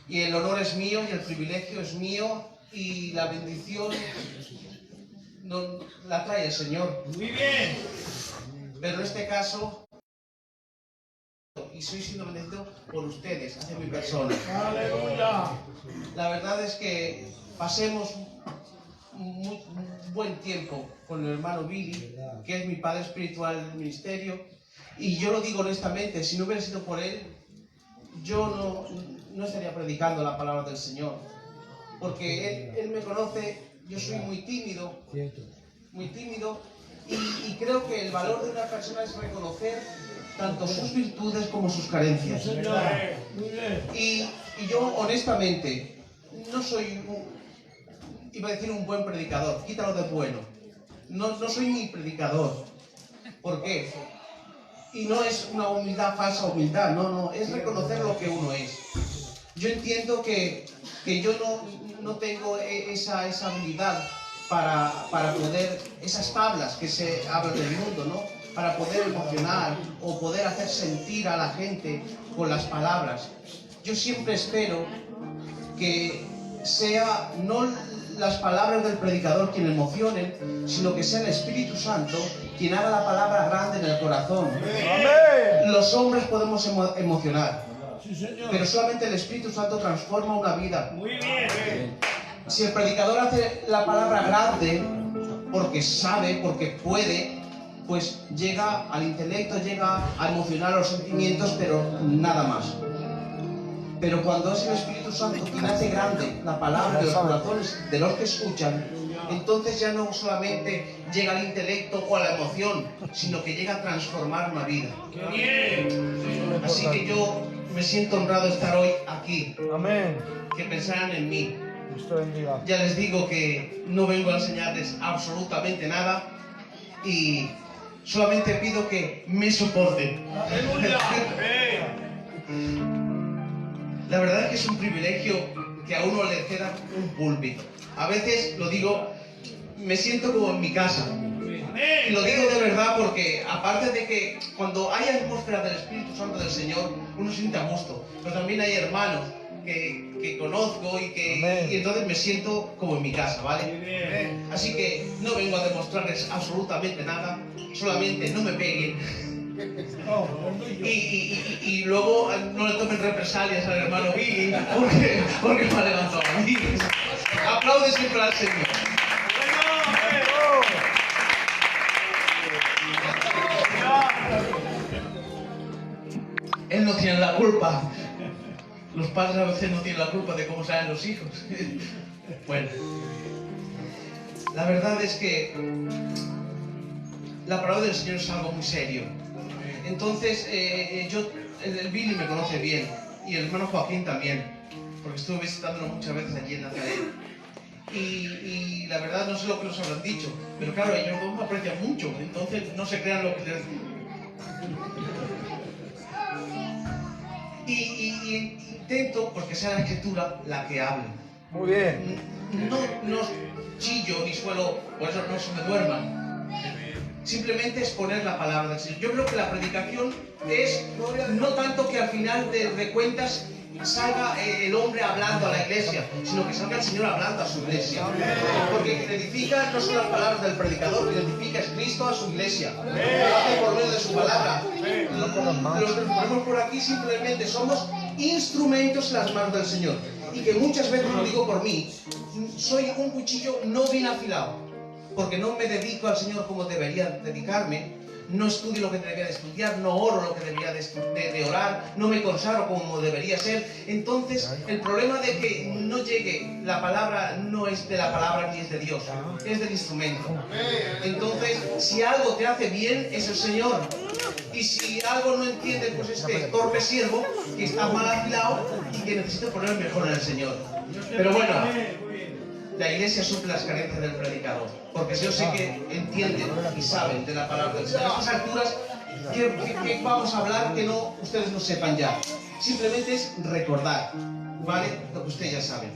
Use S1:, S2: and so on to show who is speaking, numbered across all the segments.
S1: Y el honor es mío y el privilegio es mío y la bendición no, la trae el Señor.
S2: Muy bien.
S1: Pero en este caso, y soy siendo bendecido por ustedes, hacia mi persona.
S2: Aleluya.
S1: La verdad es que pasemos un buen tiempo con el hermano Billy, que es mi padre espiritual del ministerio, y yo lo digo honestamente, si no hubiera sido por él, yo no estaría predicando la palabra del Señor, porque él me conoce, yo soy muy tímido, y creo que el valor de una persona es reconocer tanto sus virtudes como sus carencias. Y yo honestamente no soy iba a decir un buen predicador, quítalo de bueno. No soy ni predicador. ¿Por qué? Y no es una humildad, falsa humildad, no, es reconocer lo que uno es. Yo entiendo que yo no tengo esa habilidad para poder, esas tablas que se hablan del mundo, ¿no? Para poder emocionar o poder hacer sentir a la gente con las palabras. Yo siempre espero que sea no las palabras del predicador quien emocionen, sino que sea el Espíritu Santo quien haga la palabra grande en el corazón.
S2: Amén.
S1: Los hombres podemos emocionar,
S2: Sí, señor.
S1: pero solamente el Espíritu Santo transforma una vida.
S2: Muy bien.
S1: Si el predicador hace la palabra grande porque sabe, porque puede, pues llega al intelecto, llega a emocionar los sentimientos, pero nada más. Pero cuando es el Espíritu Santo quien hace grande la palabra de los corazones de los que escuchan, entonces ya no solamente llega al intelecto o a la emoción, sino que llega a transformar una vida.
S2: ¡Qué bien!
S1: Así que yo me siento honrado de estar hoy aquí.
S3: Amén.
S1: Que pensaran en mí.
S3: Dios te bendiga.
S1: Ya les digo que no vengo a enseñarles absolutamente nada y solamente pido que me soporten.
S2: ¡Aleluya!
S1: La verdad es que es un privilegio que a uno le ceda un púlpito. A veces, lo digo, me siento como en mi casa. Y lo digo de verdad porque, aparte de que cuando hay atmósfera del Espíritu Santo del Señor, uno se siente a gusto. Pero también hay hermanos que conozco y entonces me siento como en mi casa, ¿vale? Así que no vengo a demostrarles absolutamente nada, solamente no me peguen. Y luego no le tomen represalias al hermano Billy porque me ha levantado a mí. Aplaude siempre al Señor. Él no tiene la culpa. Los padres a veces no tienen la culpa de cómo salen los hijos. Bueno, la verdad es que la palabra del Señor es algo muy serio. Entonces, el Billy me conoce bien, y el hermano Joaquín también, porque estuve visitándolo muchas veces allí en Nazaret. Y la verdad no sé lo que nos habrán dicho, pero claro, ellos dos me aprecian mucho, entonces no se crean lo que les... Y intento, porque sea la Escritura la que hable.
S3: Muy bien.
S1: No chillo ni suelo, por eso no se me duerman. Simplemente exponer la palabra del Señor. Yo creo que la predicación es no tanto que al final de cuentas salga el hombre hablando a la iglesia, sino que salga el Señor hablando a su iglesia. Porque quien edifica no son las palabras del predicador, quien edifica es Cristo a su iglesia. Lo hace por medio de su palabra. Los que nos ponemos por aquí simplemente somos instrumentos en las manos del Señor. Y que muchas veces, lo digo por mí, soy un cuchillo no bien afilado. Porque no me dedico al Señor como debería dedicarme, no estudio lo que debería de estudiar, no oro lo que debería de orar, no me consagro como debería ser. Entonces, el problema de que no llegue la palabra no es de la palabra ni es de Dios, es del instrumento. Entonces, si algo te hace bien, es el Señor. Y si algo no entiende, pues este torpe siervo que está mal afilado y que necesita poner mejor en el Señor. Pero bueno, la iglesia suple las carencias del predicador, porque yo sé que entienden y saben de la palabra del Señor. A estas alturas, ¿qué vamos a hablar que ustedes no sepan ya? Simplemente es recordar, ¿vale? Lo que ustedes ya saben.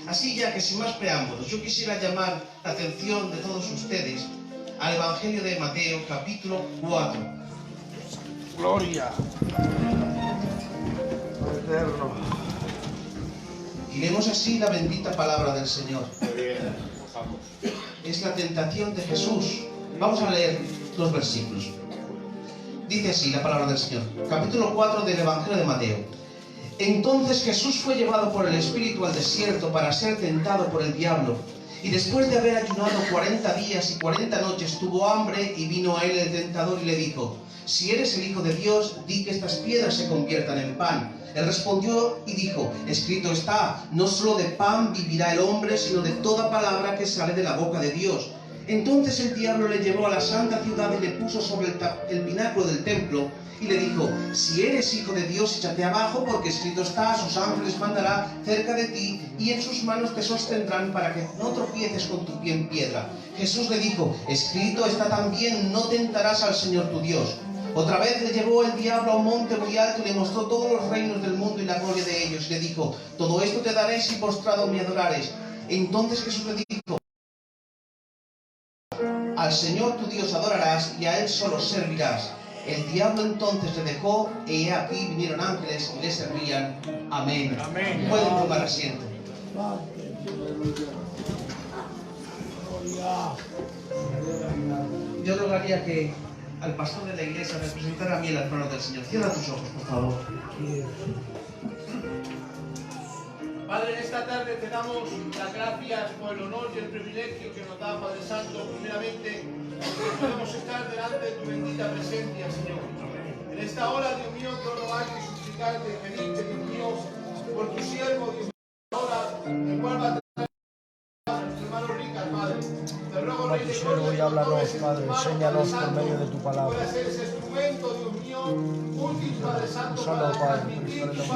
S1: Así ya que sin más preámbulos, yo quisiera llamar la atención de todos ustedes al Evangelio de Mateo, capítulo 4.
S3: Gloria. Eterno.
S1: Y leemos así la bendita palabra del Señor.
S2: Muy bien. Vamos.
S1: Es la tentación de Jesús. Vamos a leer los versículos. Dice así la palabra del Señor. Capítulo 4 del Evangelio de Mateo. Entonces Jesús fue llevado por el Espíritu al desierto para ser tentado por el diablo. Y después de haber ayunado 40 días y 40 noches tuvo hambre, y vino a él el tentador y le dijo: si eres el Hijo de Dios, di que estas piedras se conviertan en pan. Él respondió y dijo: escrito está, no solo de pan vivirá el hombre, sino de toda palabra que sale de la boca de Dios. Entonces el diablo le llevó a la santa ciudad y le puso sobre el pináculo del templo y le dijo: si eres Hijo de Dios, échate abajo, porque escrito está, a sus ángeles mandará cerca de ti, y en sus manos te sostendrán para que no tropieces con tu pie en piedra. Jesús le dijo: escrito está también, no tentarás al Señor tu Dios. Otra vez le llevó el diablo a un monte muy alto y le mostró todos los reinos del mundo y la gloria de ellos. Y le dijo: todo esto te daré si postrado me adorares. Entonces Jesús le dijo: al Señor tu Dios adorarás y a Él solo servirás. El diablo entonces le dejó, y he aquí vinieron ángeles y le servían. Amén.
S2: Amén.
S1: Pueden tomar asiento. Yo rogaría que al pastor de la iglesia me presentara a mí el trono del Señor. Cierra tus ojos, por favor.
S2: Padre, en esta tarde te damos las gracias por el honor y el privilegio que nos da, Padre Santo, primeramente, porque podemos estar delante de tu bendita presencia, Señor. En esta hora, Dios mío, quiero rogarte y suplicarte, pedirte, Dios mío, por tu siervo, Dios mío, ahora, el cual va a traer a nuestro hermano Ricard, Padre. Te ruego, Rey de
S3: Señor, y háblanos, Padre, enséñanos por medio de tu palabra.
S2: pueda ser ese instrumento, Dios mío, útil, Padre Santo,
S3: Solo,
S2: para
S3: Padre,
S2: transmitir tu
S3: Señor.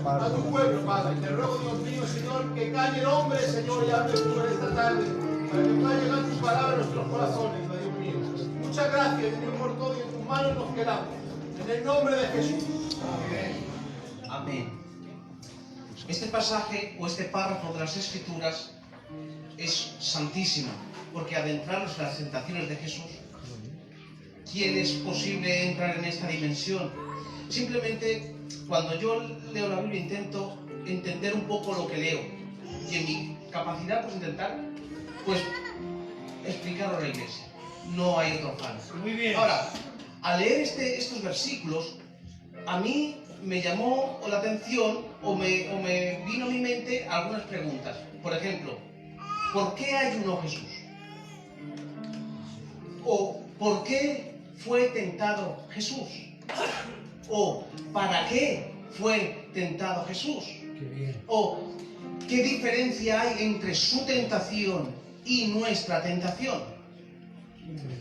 S2: palabra, Dios, a tu pueblo, Padre. Te ruego, Dios mío, Señor, que calle el hombre, Señor, y hable tú en esta tarde, para que pueda llegar tu palabra a nuestros corazones, Dios mío. Muchas gracias, Dios mío, por todo, y en tus manos nos quedamos. En el nombre de Jesús. Amén.
S1: Amén. Este pasaje o este párrafo de las Escrituras es santísimo, porque adentrarnos en las tentaciones de Jesús, ¿quién es posible entrar en esta dimensión? Simplemente, cuando yo leo la Biblia intento entender un poco lo que leo, y en mi capacidad pues intentar explicarlo a la iglesia. No hay otro plan.
S2: Muy bien.
S1: Ahora, al leer estos versículos, a mí me llamó la atención o me vino a mi mente algunas preguntas. Por ejemplo, ¿por qué ayunó Jesús? ¿O por qué fue tentado Jesús? ¿O para qué fue tentado Jesús? ¿O qué diferencia hay entre su tentación y nuestra tentación?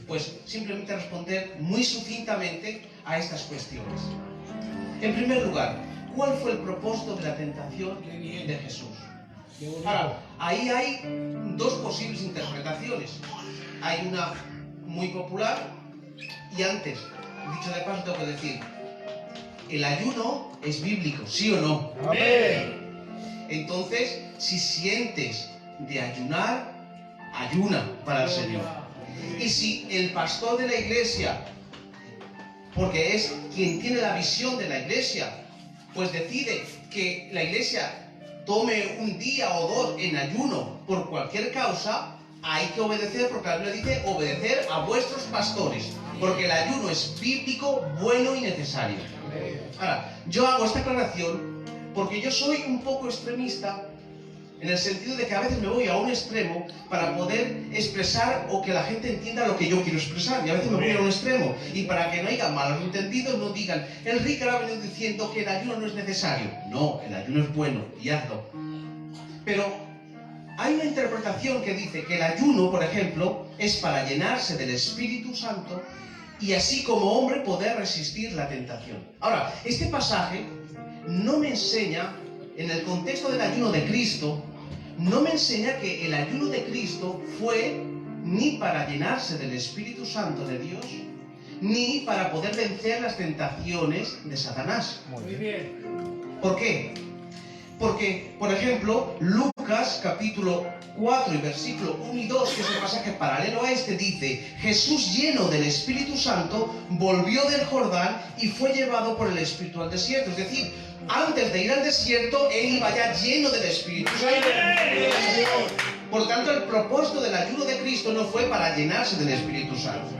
S1: Pues simplemente responder muy sucintamente a estas cuestiones. En primer lugar, ¿cuál fue el propósito de la tentación de Jesús? Ahora, ahí hay dos posibles interpretaciones. Hay una muy popular y antes, dicho de paso, tengo que decir, el ayuno es bíblico, ¿sí o no?
S3: Amén.
S1: Entonces, si sientes de ayunar, ayuna para el Señor. Y si el pastor de la iglesia, porque es quien tiene la visión de la iglesia, pues decide que la iglesia tome un día o dos en ayuno por cualquier causa, hay que obedecer, porque la Biblia dice obedecer a vuestros pastores, porque el ayuno es bíblico, bueno y necesario. Ahora, yo hago esta aclaración porque yo soy un poco extremista, en el sentido de que a veces me voy a un extremo para poder expresar o que la gente entienda lo que yo quiero expresar, y a veces me voy a un extremo, y para que no haya malos entendidos no digan: Enrique ha venido diciendo que el ayuno no es necesario. No, el ayuno es bueno y hazlo. Pero hay una interpretación que dice que el ayuno, por ejemplo, es para llenarse del Espíritu Santo y así como hombre poder resistir la tentación. Ahora, este pasaje no me enseña, en el contexto del ayuno de Cristo, no me enseña que el ayuno de Cristo fue ni para llenarse del Espíritu Santo de Dios, ni para poder vencer las tentaciones de Satanás.
S2: Muy bien.
S1: ¿Por qué? Porque, por ejemplo, Lucas capítulo 4 y versículo 1 y 2, que es el pasaje paralelo a este, dice: Jesús, lleno del Espíritu Santo, volvió del Jordán y fue llevado por el Espíritu al desierto. Es decir, antes de ir al desierto, él iba ya lleno del Espíritu Santo. Por tanto, el propósito del ayuno de Cristo no fue para llenarse del Espíritu Santo.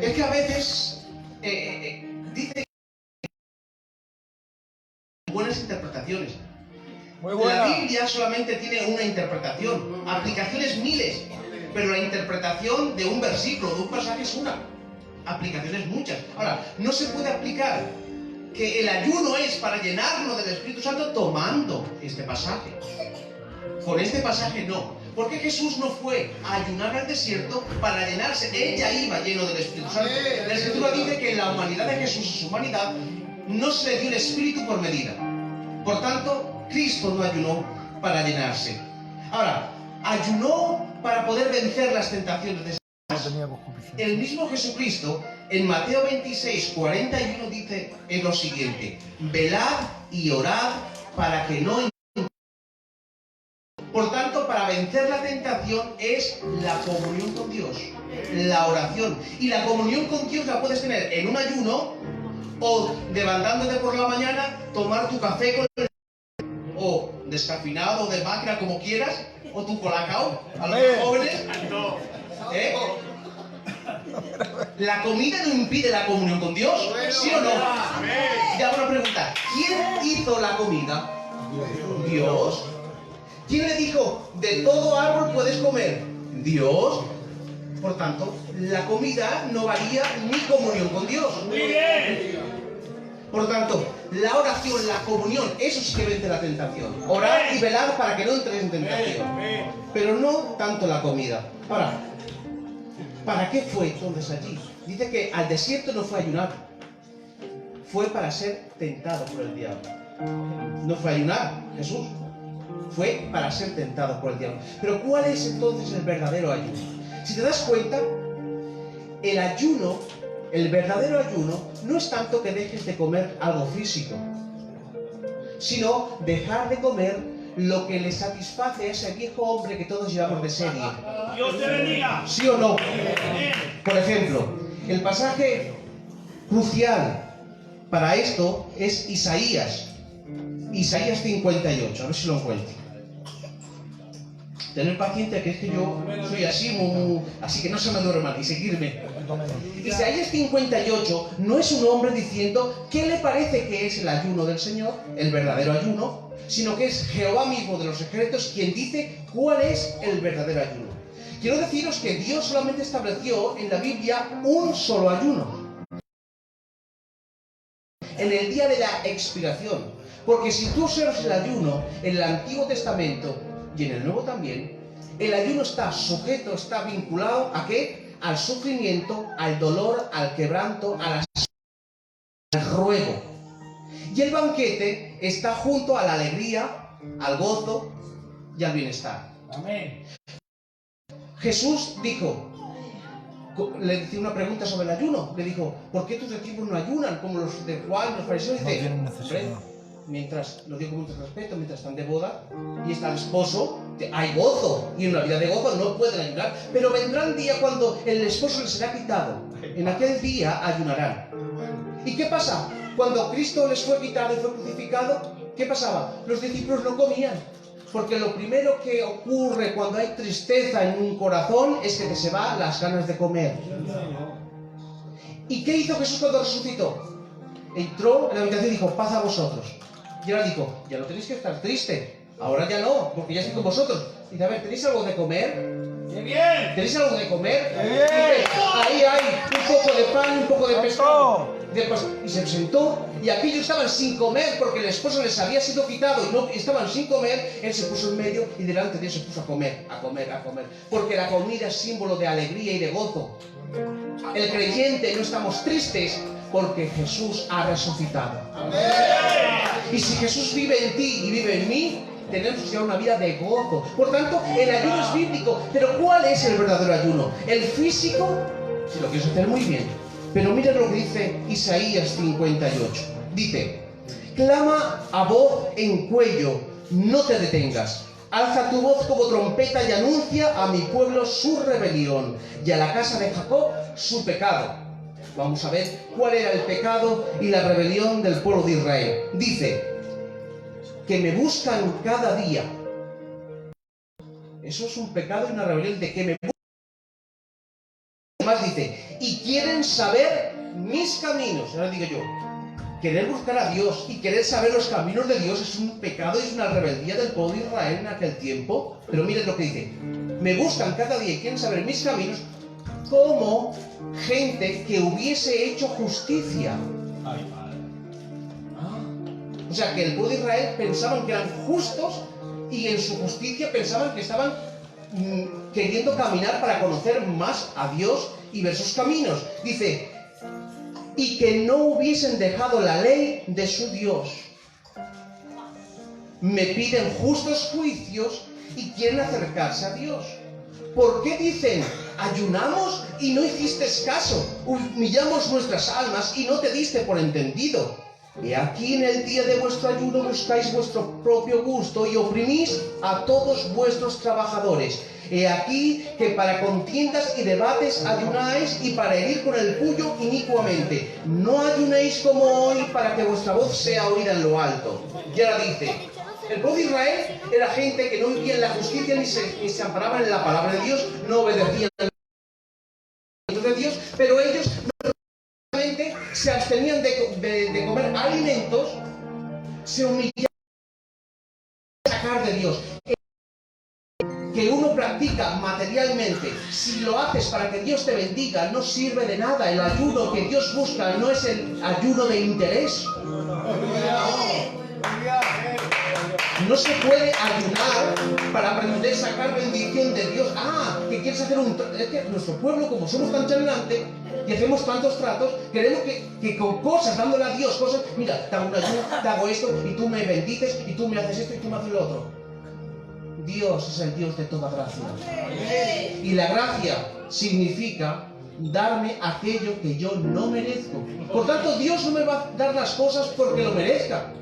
S1: Es que a veces dice buenas interpretaciones.
S3: Muy buena.
S1: La Biblia solamente tiene una interpretación, aplicaciones miles, pero la interpretación de un versículo, de un pasaje es una, aplicaciones muchas. Ahora, no se puede aplicar que el ayuno es para llenarlo del Espíritu Santo tomando este pasaje. Con este pasaje no, porque Jesús no fue a ayunar al desierto para llenarse, él ya iba lleno del Espíritu Santo. La Escritura dice que en la humanidad de Jesús, en su humanidad, no se le dio un espíritu por medida. Por tanto, Cristo no ayunó para llenarse. Ahora, ayunó para poder vencer las tentaciones de Satanás. El mismo Jesucristo, en Mateo 26, 41, dice lo siguiente: velad y orad para que no. Por tanto, para vencer la tentación es la comunión con Dios, la oración. Y la comunión con Dios la puedes tener en un ayuno o levantándote por la mañana, tomar tu café con el... o descafeinado o de máquina, como quieras, o tu colacao, a los jóvenes. ¿Eh? ¿La comida no impide la comunión con Dios? ¿Sí o no? Ya una pregunta: ¿quién hizo la comida? Dios. ¿Quién le dijo, de todo árbol puedes comer? Dios. Por tanto, la comida no varía mi comunión con Dios. Por tanto, la oración, la comunión, eso sí que vence la tentación. Orar y velar para que no entres en tentación. Pero no tanto la comida. Ahora, ¿para qué fue entonces allí? Dice que al desierto no fue a ayunar. Fue para ser tentado por el diablo. No fue a ayunar, Jesús. Fue para ser tentado por el diablo. Pero ¿cuál es entonces el verdadero ayuno? Si te das cuenta, el ayuno, el verdadero ayuno, no es tanto que dejes de comer algo físico, sino dejar de comer lo que le satisface a ese viejo hombre que todos llevamos de serie.
S4: Dios te bendiga.
S1: ¿Sí o no? Por ejemplo, el pasaje crucial para esto es Isaías 58, a ver si lo encuentro. Tener paciencia, que es que yo soy así, así que no se me duerman, y seguirme. Isaías 58 no es un hombre diciendo qué le parece que es el ayuno del Señor, el verdadero ayuno, sino que es Jehová mismo de los ejércitos quien dice cuál es el verdadero ayuno. Quiero deciros que Dios solamente estableció en la Biblia un solo ayuno, en el día de la expiación. Porque si tú observas el ayuno en el Antiguo Testamento y en el Nuevo también, el ayuno está sujeto, está vinculado ¿a qué? Al sufrimiento, al dolor, al quebranto, al ruego. Y el banquete está junto a la alegría, al gozo y al bienestar.
S4: Amén.
S1: Jesús dijo, le decía una pregunta sobre el ayuno, le dijo, ¿por qué tus discípulos no ayunan como los de Juan, los fariseos?
S3: No tienen necesidad.
S1: Mientras, lo digo con mucho respeto, mientras están de boda y está el esposo, hay gozo, y en una vida de gozo no pueden ayunar, pero vendrá el día cuando el esposo les será quitado. En aquel día ayunarán. ¿Y qué pasa? Cuando Cristo les fue quitado y fue crucificado, ¿qué pasaba? Los discípulos no comían, porque lo primero que ocurre cuando hay tristeza en un corazón es que te se van las ganas de comer. ¿Y qué hizo Jesús cuando resucitó? Entró en la habitación y dijo, paz a vosotros. Y ahora dijo, ya no tenéis que estar triste, ahora ya no, porque ya estoy con vosotros. Dice, a ver, ¿tenéis algo de comer?
S4: ¡Qué bien!
S1: ¿Tenéis algo de comer?
S3: ¡Qué bien!
S1: Dice, ahí hay un poco de pan, un poco de pescado. Y se sentó, y aquellos estaban sin comer, porque el esposo les había sido quitado y no estaban sin comer. Él se puso en medio y delante de ellos se puso a comer, a comer, a comer. Porque la comida es símbolo de alegría y de gozo. El creyente no estamos tristes porque Jesús ha resucitado. Y si Jesús vive en ti y vive en mí, tenemos ya una vida de gozo. Por tanto, el ayuno es bíblico. Pero ¿cuál es el verdadero ayuno? ¿El físico? Si lo quieres hacer muy bien. Pero mira lo que dice Isaías 58. Dice, clama a voz en cuello, no te detengas. Alza tu voz como trompeta y anuncia a mi pueblo su rebelión y a la casa de Jacob su pecado. Vamos a ver cuál era el pecado y la rebelión del pueblo de Israel. Dice, que me buscan cada día. Eso es un pecado y una rebelión de que me buscan. Además dice, y quieren saber mis caminos. Ahora digo yo, querer buscar a Dios y querer saber los caminos de Dios es un pecado y es una rebeldía del pueblo de Israel en aquel tiempo. Pero miren lo que dice, me buscan cada día y quieren saber mis caminos como gente que hubiese hecho justicia. O sea, que el pueblo de Israel pensaban que eran justos y en su justicia pensaban que estaban queriendo caminar para conocer más a Dios y ver sus caminos. Dice, y que no hubiesen dejado la ley de su Dios. Me piden justos juicios y quieren acercarse a Dios. ¿Por qué dicen, ayunamos y no hiciste caso? Humillamos nuestras almas y no te diste por entendido. Y aquí en el día de vuestro ayuno buscáis vuestro propio gusto y oprimís a todos vuestros trabajadores. He aquí que para contiendas y debates ayunáis y para herir con el puño inicuamente. No ayunéis como hoy para que vuestra voz sea oída en lo alto. Y ahora dice, el pueblo de Israel era gente que no vivía en la justicia ni se amparaban en la palabra de Dios, no obedecían a los de Dios, pero ellos se abstenían de comer alimentos, se humillaban a sacar de Dios. Que uno practica materialmente, si lo haces para que Dios te bendiga, no sirve de nada. El ayuno que Dios busca no es el ayuno de interés. No se puede ayunar para pretender sacar bendición de Dios. Que quieres hacer es que nuestro pueblo, como somos tan charlantes y hacemos tantos tratos, queremos que con cosas, dándole a Dios cosas, mira, te hago un ayuno, te hago esto, y tú me bendices, y tú me haces esto, y tú me haces lo otro. Dios es el Dios de toda gracia. Y la gracia significa darme aquello que yo no merezco. Por tanto, Dios no me va a dar las cosas porque lo merezca.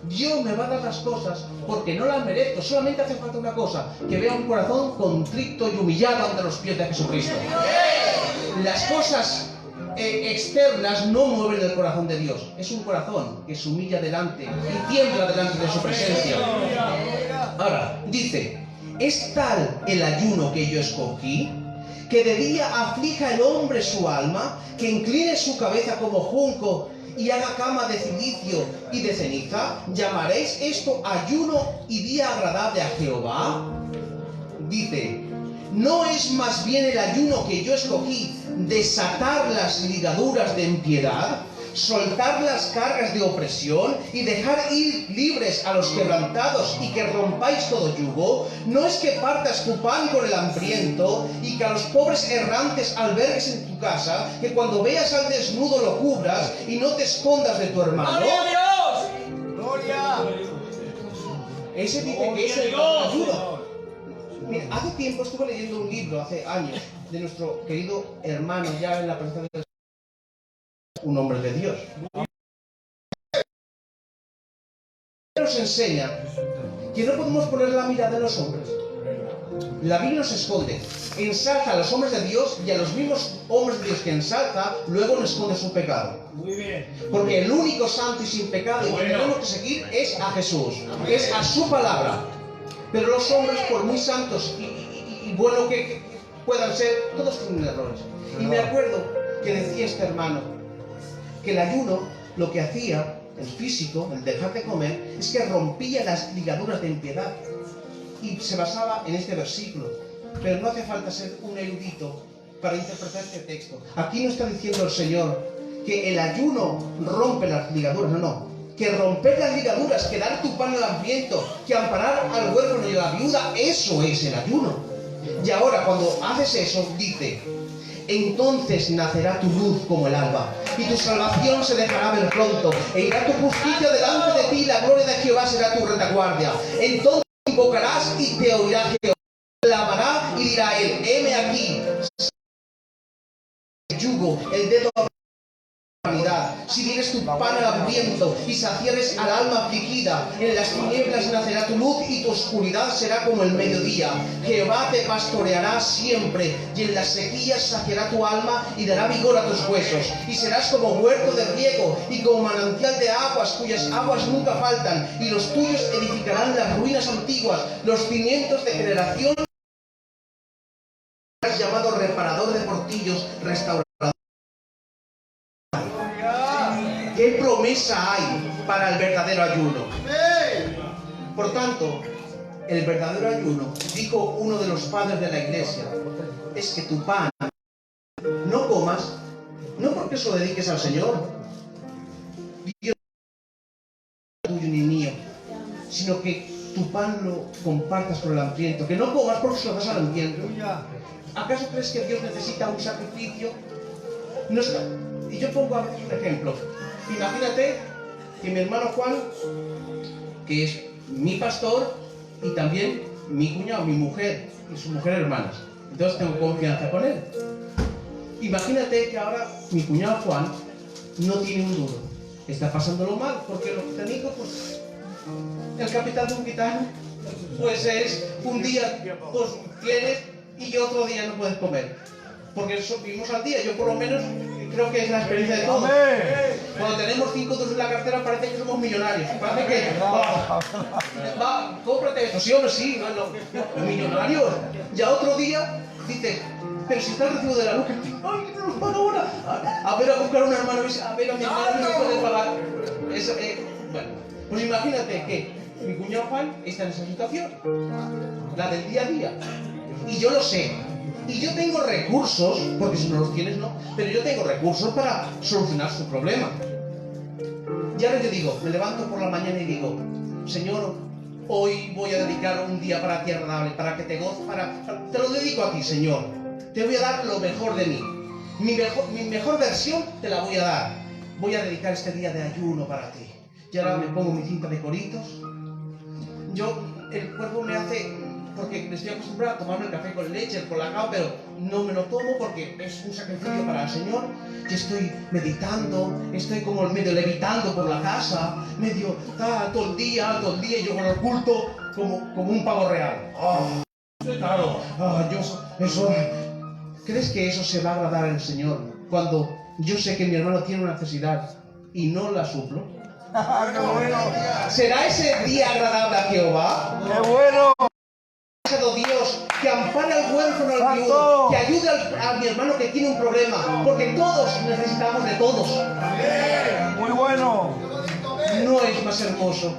S1: Dios me va a dar las cosas porque no las merezco. Solamente hace falta una cosa, que vea un corazón contrito y humillado ante los pies de Jesucristo. Las cosas externas no mueven el corazón de Dios. Es un corazón que se humilla delante y tiembla delante de su presencia. Ahora, dice, es tal el ayuno que yo escogí, que de día aflija el hombre su alma, que incline su cabeza como junco y haga cama de cilicio y de ceniza. ¿Llamaréis esto ayuno y día agradable a Jehová? Dice, ¿no es más bien el ayuno que yo escogí desatar las ligaduras de impiedad, soltar las cargas de opresión y dejar ir libres a los quebrantados y que rompáis todo yugo? ¿No es que partas tu pan con el hambriento y que a los pobres errantes albergues en tu casa, que cuando veas al desnudo lo cubras y no te escondas de tu hermano?
S3: ¡Gloria a Dios! ¡Gloria!
S1: Ese dice que es el ayuno. Mira, hace tiempo estuve leyendo un libro, hace años, de nuestro querido hermano ya en la presencia de un hombre de Dios. Nos enseña que no podemos poner la mirada en los hombres. La Biblia nos esconde, ensalza a los hombres de Dios y a los mismos hombres de Dios que ensalza, luego nos esconde su pecado.
S4: Muy bien.
S1: Porque el único santo y sin pecado y que tenemos que seguir es a Jesús, es a su palabra. Pero los hombres, por muy santos y buenos que puedan ser, todos tienen errores. Y me acuerdo que decía este hermano que el ayuno lo que hacía, el físico, el dejar de comer, es que rompía las ligaduras de impiedad. Y se basaba en este versículo. Pero no hace falta ser un erudito para interpretar este texto. Aquí no está diciendo el Señor que el ayuno rompe las ligaduras, no. Que romper las ligaduras, que dar tu pan al hambriento, que amparar al huérfano y a la viuda, eso es el ayuno. Y ahora cuando haces eso, dice, entonces nacerá tu luz como el alba, y tu salvación se dejará ver pronto, e irá tu justicia delante de ti, y la gloria de Jehová será tu retaguardia. Entonces invocarás y te oirá Jehová, clamará y dirá él, heme aquí. El yugo, el dedo Si dieres tu pan al hambriento y saciares al alma afligida, en las tinieblas nacerá tu luz y tu oscuridad será como el mediodía. Jehová te pastoreará siempre y en las sequías saciará tu alma y dará vigor a tus huesos. Y serás como huerto de riego y como manantial de aguas cuyas aguas nunca faltan. Y los tuyos edificarán las ruinas antiguas, los cimientos de generación. Serás llamado reparador de portillos, restaurador. ¿Qué promesa hay para el verdadero ayuno? Por tanto, el verdadero ayuno, dijo uno de los padres de la iglesia, es que tu pan no comas, no porque se lo dediques al Señor, Dios no es tuyo ni mío, sino que tu pan lo compartas con el hambriento, que no comas porque se lo das al hambriento. ¿Acaso crees que Dios necesita un sacrificio? No está. Y yo pongo a veces un ejemplo. Imagínate que mi hermano Juan, que es mi pastor y también mi cuñado, mi mujer y su mujer hermanas. Entonces tengo confianza con él. Imagínate que ahora mi cuñado Juan no tiene un duro. Está pasándolo mal porque los técnicos, pues, el capitán de un gitano, pues es un día, pues tienes y otro día no puedes comer. Porque vivimos al día, yo por lo menos creo que es la experiencia de todos. Cuando tenemos 5 duros en la cartera parece que somos millonarios. Parece que, cómprate esto, sí o no, sí, no, millonarios. Ya otro día dices, pero si está el recibo de la luz, ay, que no nos paga ahora. A ver, a buscar a un hermano, a ver a mi hermano que no puede pagar. Bueno, pues imagínate que mi cuñado Juan está en esa situación, la del día a día. Y yo lo sé. Y yo tengo recursos, porque si no los tienes no, pero yo tengo recursos para solucionar su problema. Y ahora yo digo, me levanto por la mañana y digo, Señor, hoy voy a dedicar un día para ti agradable, para que te goces, te lo dedico a ti, Señor. Te voy a dar lo mejor de mí. Mi mejor versión te la voy a dar. Voy a dedicar este día de ayuno para ti. Y ahora me pongo mi cinta de coritos. El cuerpo me hace... porque estoy acostumbrado a tomarme el café con leche, el colacao, pero no me lo tomo porque es un sacrificio para el Señor. Y estoy meditando, estoy como medio levitando por la casa, medio todo el día, y yo con el culto como un pavo real. Claro, ¿crees que eso se va a agradar al Señor cuando yo sé que mi hermano tiene una necesidad y no la suplo? ¿Será ese día agradable a Jehová?
S3: ¡Qué bueno!
S1: Dios, que ampare al huérfano, al viudo, que ayude a mi hermano que tiene un problema, porque todos necesitamos de todos.
S3: Muy bueno.
S1: No es más hermoso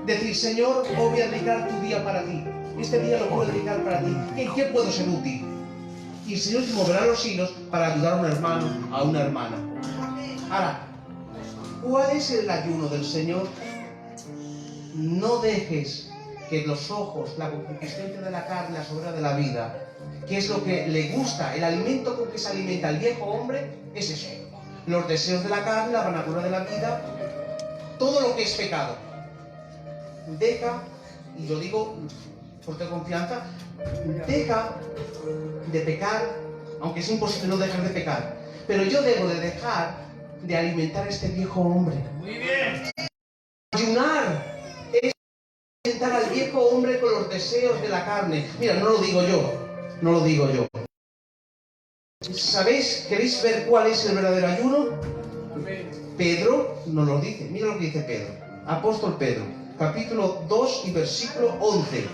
S1: decir, Señor, hoy voy a dedicar tu día para ti. Este día lo puedo dedicar para ti. ¿En qué puedo ser útil? Y el Señor te moverá los hilos para ayudar a un hermano, a una hermana. Ahora, ¿cuál es el ayuno del Señor? No dejes que los ojos, la concupiscencia de la carne, la soberbia de la vida, que es lo que le gusta, el alimento con que se alimenta el viejo hombre, es eso. Los deseos de la carne, la vanagloria de la vida, todo lo que es pecado. Deja, y lo digo por tu confianza, deja de pecar, aunque es imposible no dejar de pecar, pero yo debo de dejar de alimentar a este viejo hombre.
S4: Muy bien.
S1: Ayunar es alimentar al viejo hombre con los deseos de la carne. Mira, no lo digo yo. ¿Sabéis? ¿Queréis ver cuál es el verdadero ayuno? Pedro nos lo dice. Mira lo que dice Pedro. Apóstol Pedro, capítulo 2 y versículo 11.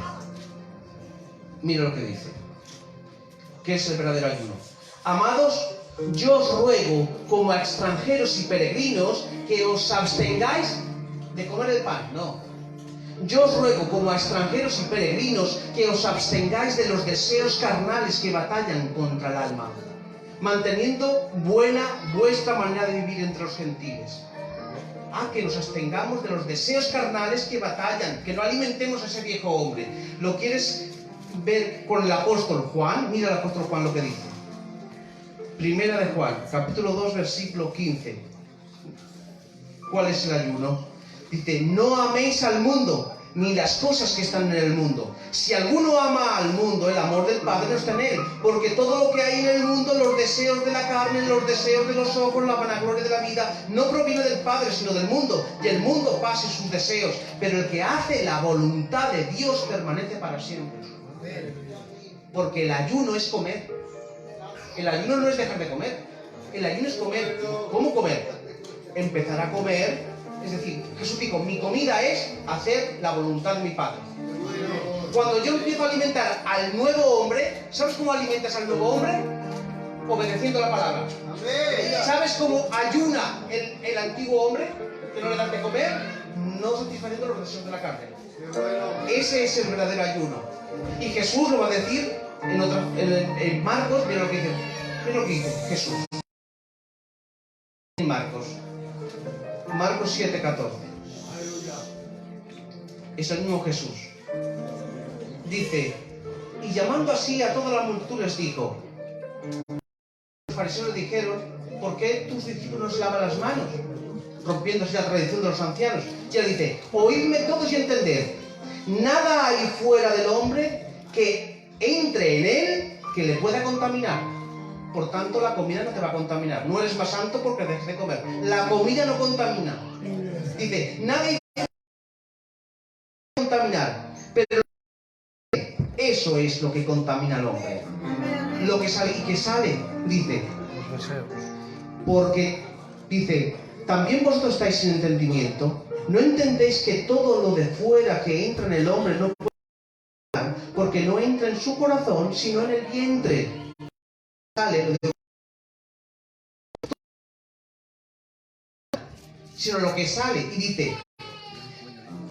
S1: Mira lo que dice. ¿Qué es el verdadero ayuno? Amados, yo os ruego, como a extranjeros y peregrinos, que os abstengáis de comer el pan. No. Yo os ruego, como a extranjeros y peregrinos, que os abstengáis de los deseos carnales que batallan contra el alma, manteniendo buena vuestra manera de vivir entre los gentiles. Que nos abstengamos de los deseos carnales que batallan, que no alimentemos a ese viejo hombre. ¿Lo quieres ver con el apóstol Juan? Mira el apóstol Juan lo que dice. Primera de Juan, capítulo 2, versículo 15. ¿Cuál es el ayuno? Dice, no améis al mundo, ni las cosas que están en el mundo. Si alguno ama al mundo, el amor del Padre no está en él, porque todo lo que hay en el mundo, los deseos de la carne, los deseos de los ojos, la vanagloria de la vida, no proviene del Padre, sino del mundo, y el mundo pasa sus deseos, pero el que hace la voluntad de Dios permanece para siempre. Porque el ayuno es comer. El ayuno no es dejar de comer. El ayuno es comer. ¿Cómo comer? Empezar a comer. Es decir, Jesús dijo, mi comida es hacer la voluntad de mi Padre. Cuando yo empiezo a alimentar al nuevo hombre, ¿sabes cómo alimentas al nuevo hombre? Obedeciendo la palabra. ¿Sabes cómo ayuna el antiguo hombre? Que no le das de comer, no satisfaciendo los deseos de la carne. Ese es el verdadero ayuno. Y Jesús lo va a decir en Marcos, mira lo que dice Jesús. En Marcos 7:14. Es el mismo Jesús. Dice, y llamando así a toda la multitud les dijo, los fariseos le dijeron, ¿por qué tus discípulos lavan las manos? Rompiéndose la tradición de los ancianos. Y él dice, oídme todos y entended, nada hay fuera del hombre que entre en él que le pueda contaminar. Por tanto, la comida no te va a contaminar. No eres más santo porque dejes de comer. La comida no contamina. Dice, nadie puede contaminar. Pero eso es lo que contamina al hombre. Lo que sale, y que sale, dice. Porque, dice, también vosotros estáis sin entendimiento. ¿No entendéis que todo lo de fuera que entra en el hombre no puede contaminar? Porque no entra en su corazón, sino en el vientre. Sale sino lo que sale, y dice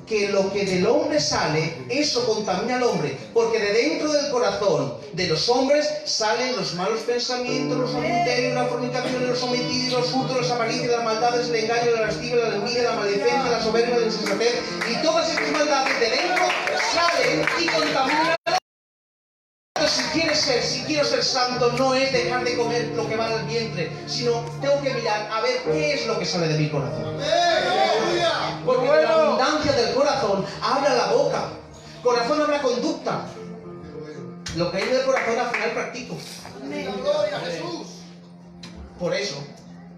S1: que lo que del hombre sale, eso contamina al hombre, porque de dentro del corazón de los hombres salen los malos pensamientos, los adulterios, la fornicación, los homicidios, los hurtos, las avaricias, las maldades, el engaño, la lascivia, la envidia, la maledicencia, la soberbia, la insensatez, y todas estas maldades de dentro salen y contaminan. Si quiero ser santo, no es dejar de comer lo que va al vientre, sino tengo que mirar a ver qué es lo que sale de mi corazón. Porque de la abundancia del corazón habla la boca. Corazón habla conducta. Lo que hay en el corazón al final practico. Por eso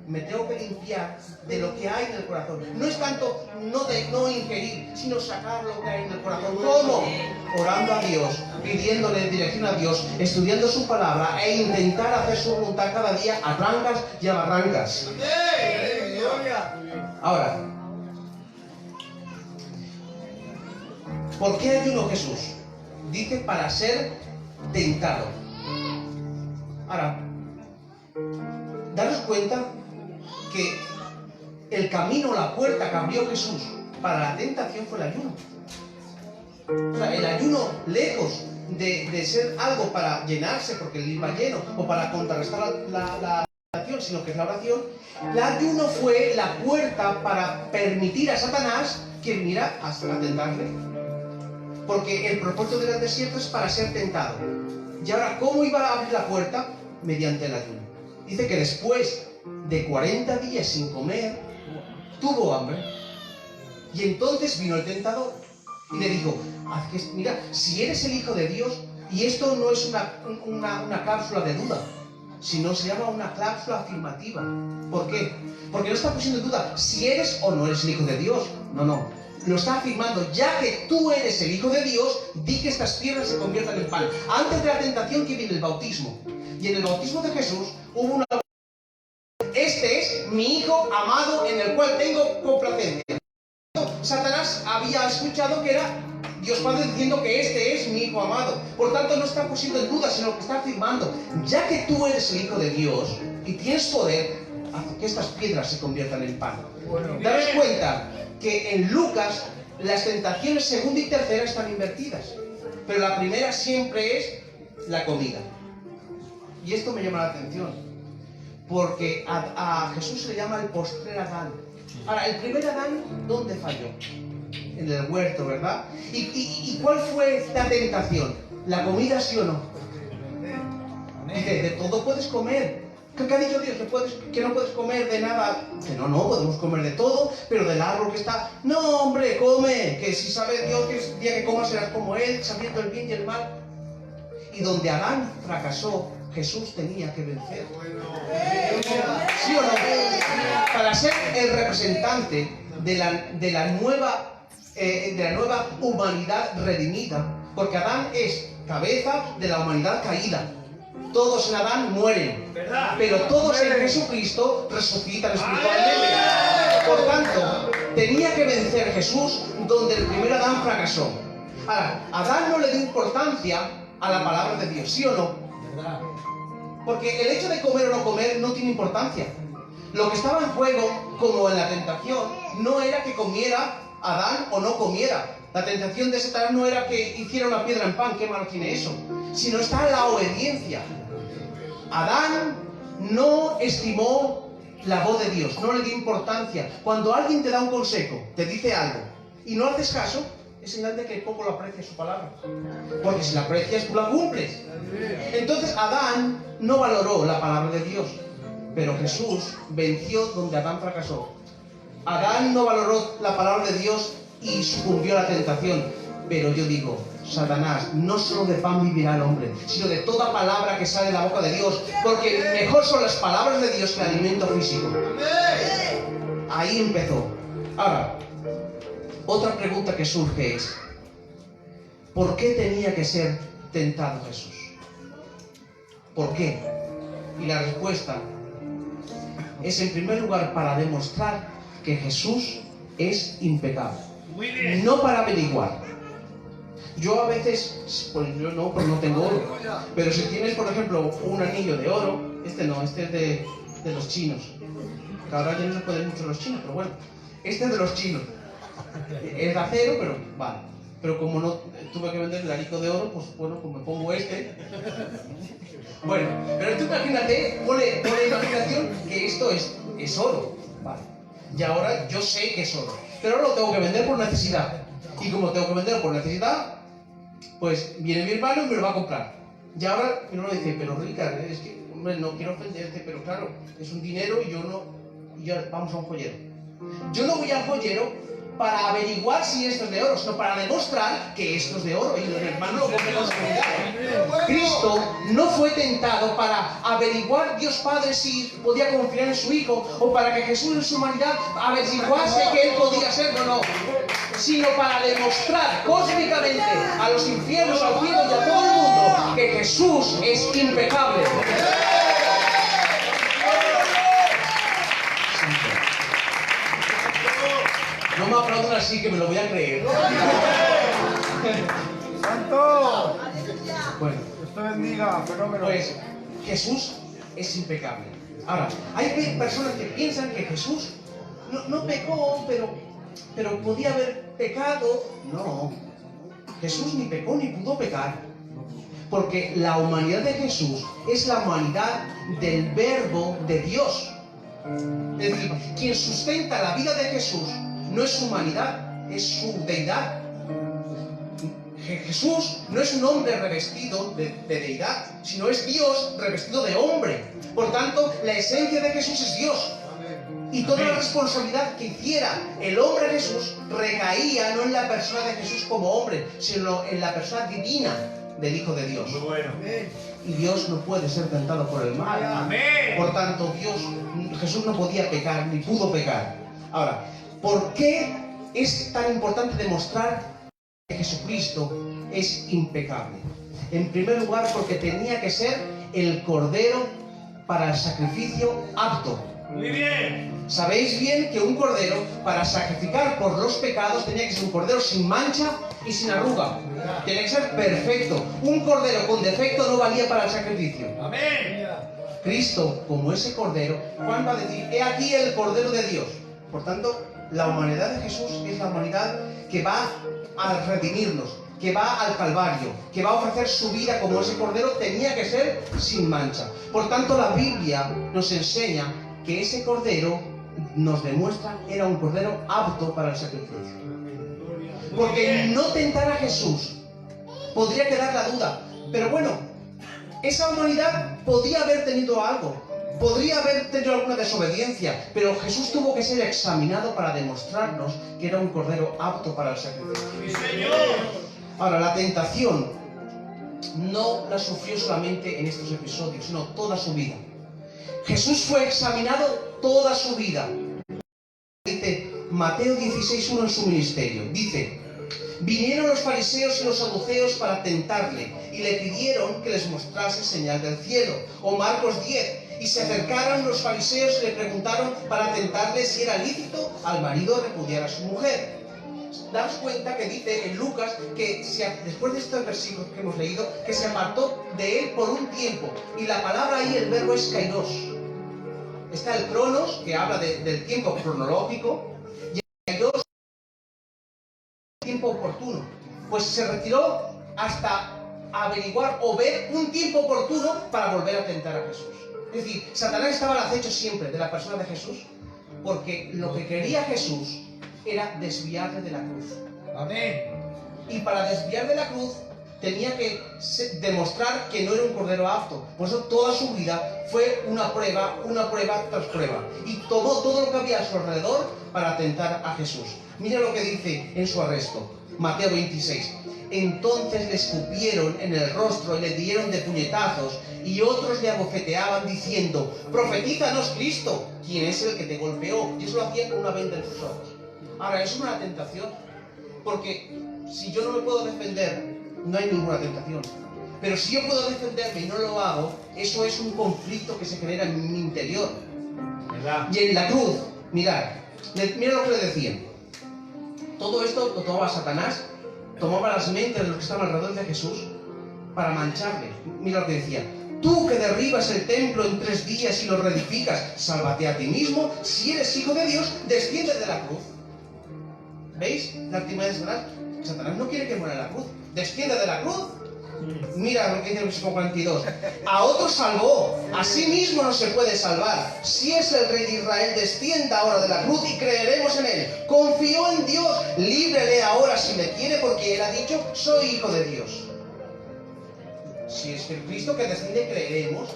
S1: me tengo que limpiar de lo que hay en el corazón. No es tanto no ingerir, sino sacar lo que hay en el corazón. ¿Cómo? Orando a Dios, pidiéndole dirección a Dios, estudiando su palabra e intentar hacer su voluntad cada día a trancas y a barrancas. Ahora, ¿por qué ayuno Jesús? Dice para ser tentado. Ahora, daros cuenta que el camino, la puerta que abrió Jesús para la tentación fue el ayuno. O sea, el ayuno, lejos de ser algo para llenarse porque él iba lleno o para contrarrestar la tentación, sino que es la oración. El ayuno fue la puerta para permitir a Satanás que viniera a tentarle. Porque el propósito del desierto es para ser tentado. Y ahora, ¿cómo iba a abrir la puerta? Mediante el ayuno. Dice que después de 40 días sin comer, tuvo hambre. Y entonces vino el tentador y le dijo, mira, si eres el Hijo de Dios, y esto no es una cláusula de duda, sino se llama una cláusula afirmativa. ¿Por qué? Porque no está pusiendo en duda si eres o no eres el Hijo de Dios. No. Lo está afirmando, ya que tú eres el Hijo de Dios, di que estas piedras se conviertan en pan. Antes de la tentación que viene el bautismo. Y en el bautismo de Jesús hubo una... Este es mi Hijo amado en el cual tengo complacencia. Satanás había escuchado que era Dios Padre diciendo que este es mi Hijo amado. Por tanto, no está pusiendo en duda, sino que está afirmando, ya que tú eres el Hijo de Dios y tienes poder, haz que estas piedras se conviertan en pan. Daros cuenta que en Lucas las tentaciones segunda y tercera están invertidas, pero la primera siempre es la comida. Y esto me llama la atención, porque a Jesús se le llama el postrer Adán. Ahora, el primer Adán, ¿dónde falló? En el huerto, ¿verdad? ¿Y cuál fue la tentación? ¿La comida, sí o no? Dice, de todo puedes comer, ¿Qué ha dicho Dios? Que no puedes comer de nada. Que no, podemos comer de todo, pero del árbol que está... No, hombre, come, que si sabe Dios que el día que comas serás como Él, sabiendo el bien y el mal. Y donde Adán fracasó, Jesús tenía que vencer. ¿Sí o no? Para ser el representante de la nueva humanidad redimida, porque Adán es cabeza de la humanidad caída. Todos en Adán mueren, pero todos en Jesucristo resucitan espiritualmente. Por tanto, tenía que vencer Jesús donde el primer Adán fracasó. Ahora, Adán no le dio importancia a la palabra de Dios, ¿sí o no? Porque el hecho de comer o no comer no tiene importancia. Lo que estaba en juego, como en la tentación, no era que comiera Adán o no comiera. La tentación de Satanás no era que hiciera una piedra en pan, qué malo tiene eso, sino está en la obediencia. Adán no estimó la voz de Dios, no le dio importancia. Cuando alguien te da un consejo, te dice algo, y no haces caso, es señal de que poco lo aprecia su palabra. Porque si la aprecias, tú la cumples. Entonces Adán no valoró la palabra de Dios, pero Jesús venció donde Adán fracasó. Adán no valoró la palabra de Dios y sucumbió a la tentación. Pero yo digo, Satanás, no solo de pan vivirá el hombre, sino de toda palabra que sale de la boca de Dios, porque mejor son las palabras de Dios que el alimento físico. Ahí empezó. Ahora, otra pregunta que surge es, ¿por qué tenía que ser tentado Jesús? ¿Por qué? Y la respuesta es, en primer lugar, para demostrar que Jesús es impecable.
S4: Muy bien.
S1: No para averiguar. Yo a veces, pues yo no tengo oro. Pero si tienes, por ejemplo, un anillo de oro, este es de los chinos. Que ahora ya no se pueden mucho los chinos, pero bueno. Este es de los chinos. Es de acero, pero vale. Pero como no tuve que vender el arico de oro, pues bueno, pues me pongo este. Bueno, pero tú imagínate, ponle imaginación que esto es oro. Vale. Y ahora yo sé que es oro. Pero ahora lo tengo que vender por necesidad. Y como tengo que vender por necesidad, pues viene mi hermano y me lo va a comprar. Y ahora mi hermano dice, pero Ricard, es que, hombre, no quiero ofenderte, pero claro, es un dinero y vamos a un joyero. Yo no voy al joyero para averiguar si esto es de oro, sino para demostrar que esto es de oro y el hermano lo compre con seguridad. Cristo no fue tentado para averiguar Dios Padre si podía confiar en su Hijo, o para que Jesús en su humanidad averiguase que Él podía ser o no, sino para demostrar cósmicamente a los infiernos, al cielo y a todo el mundo que Jesús es impecable. No me aplaudan así, que me lo voy a creer.
S3: ¡Santo!
S1: Bueno,
S3: Dios te bendiga, fenómeno.
S1: pues Jesús es impecable. Ahora, hay personas que piensan que Jesús no pecó, pero podía haber pecado. No, Jesús ni pecó ni pudo pecar, porque la humanidad de Jesús es la humanidad del Verbo de Dios. Es decir, quien sustenta la vida de Jesús no es su humanidad, es su deidad. Jesús no es un hombre revestido de deidad, sino es Dios revestido de hombre. Por tanto, la esencia de Jesús es Dios. Y toda la responsabilidad que hiciera el hombre Jesús recaía no en la persona de Jesús como hombre, sino en la persona divina del Hijo de Dios.
S4: Muy bueno.
S1: Y Dios no puede ser tentado por el mal.
S4: Amén.
S1: Por tanto, Jesús no podía pecar, ni pudo pecar. Ahora, ¿por qué es tan importante demostrar que Jesucristo es impecable? En primer lugar, porque tenía que ser el cordero para el sacrificio apto.
S4: Muy bien.
S1: Sabéis bien que un cordero, para sacrificar por los pecados, tenía que ser un cordero sin mancha y sin arruga. Tenía que ser perfecto. Un cordero con defecto no valía para el sacrificio.
S4: Amén.
S1: Cristo, como ese cordero, Juan va a decir, he aquí el cordero de Dios. Por tanto, la humanidad de Jesús es la humanidad que va a redimirnos, que va al Calvario, que va a ofrecer su vida como ese cordero tenía que ser sin mancha. Por tanto, la Biblia nos enseña que ese cordero nos demuestra era un cordero apto para el sacrificio. Porque no tentar a Jesús podría quedar la duda, pero bueno, esa humanidad podía haber tenido algo. Podría haber tenido alguna desobediencia, pero Jesús tuvo que ser examinado para demostrarnos que era un cordero apto para el sacrificio.
S4: ¡Sí, Señor!
S1: Ahora, la tentación no la sufrió solamente en estos episodios, sino toda su vida. Jesús fue examinado toda su vida. Dice Mateo 16:1 en su ministerio. Dice: vinieron los fariseos y los saduceos para tentarle y le pidieron que les mostrase señal del cielo. O Marcos 10. Y se acercaron los fariseos y le preguntaron para tentarle si era lícito al marido repudiar a su mujer. Daos cuenta que dice en Lucas que después de estos versículos que hemos leído, que se apartó de él por un tiempo. Y la palabra ahí, el verbo es kairos. Está el cronos, que habla del tiempo cronológico, y el kairos, tiempo oportuno. Pues se retiró hasta averiguar o ver un tiempo oportuno para volver a tentar a Jesús. Es decir, Satanás estaba al acecho siempre de la persona de Jesús, porque lo que quería Jesús era desviarle de la cruz.
S3: Amén.
S1: Y para desviar de la cruz tenía que demostrar que no era un cordero apto. Por eso toda su vida fue una prueba tras prueba. Y tomó todo lo que había a su alrededor para tentar a Jesús. Mira lo que dice en su arresto, Mateo 26. Entonces le escupieron en el rostro y le dieron de puñetazos, y otros le abofeteaban diciendo: profetízanos, Cristo, ¿quién es el que te golpeó? Y eso lo hacían con una venda en sus ojos. Ahora, eso es una tentación, porque si yo no me puedo defender, no hay ninguna tentación. Pero si yo puedo defenderme y no lo hago, eso es un conflicto que se genera en mi interior.
S4: ¿Verdad?
S1: Y en la cruz, mirad lo que le decían. Todo esto lo tomaba Satanás, tomaba las mentes de los que estaban alrededor de Jesús para mancharle. Mira lo que decía: tú que derribas el templo en 3 días y lo reedificas, sálvate a ti mismo. Si eres hijo de Dios, desciende de la cruz. ¿Veis? La artimaña de Satanás. Satanás no quiere que muera en la cruz. Desciende de la cruz. Mira lo que dice el versículo 42. A otros salvó, a sí mismo no se puede salvar. Si es el rey de Israel, descienda ahora de la cruz y creeremos en él. Confió en Dios, líbrele ahora si me quiere, porque él ha dicho: soy hijo de Dios. Si es el Cristo que desciende, creeremos.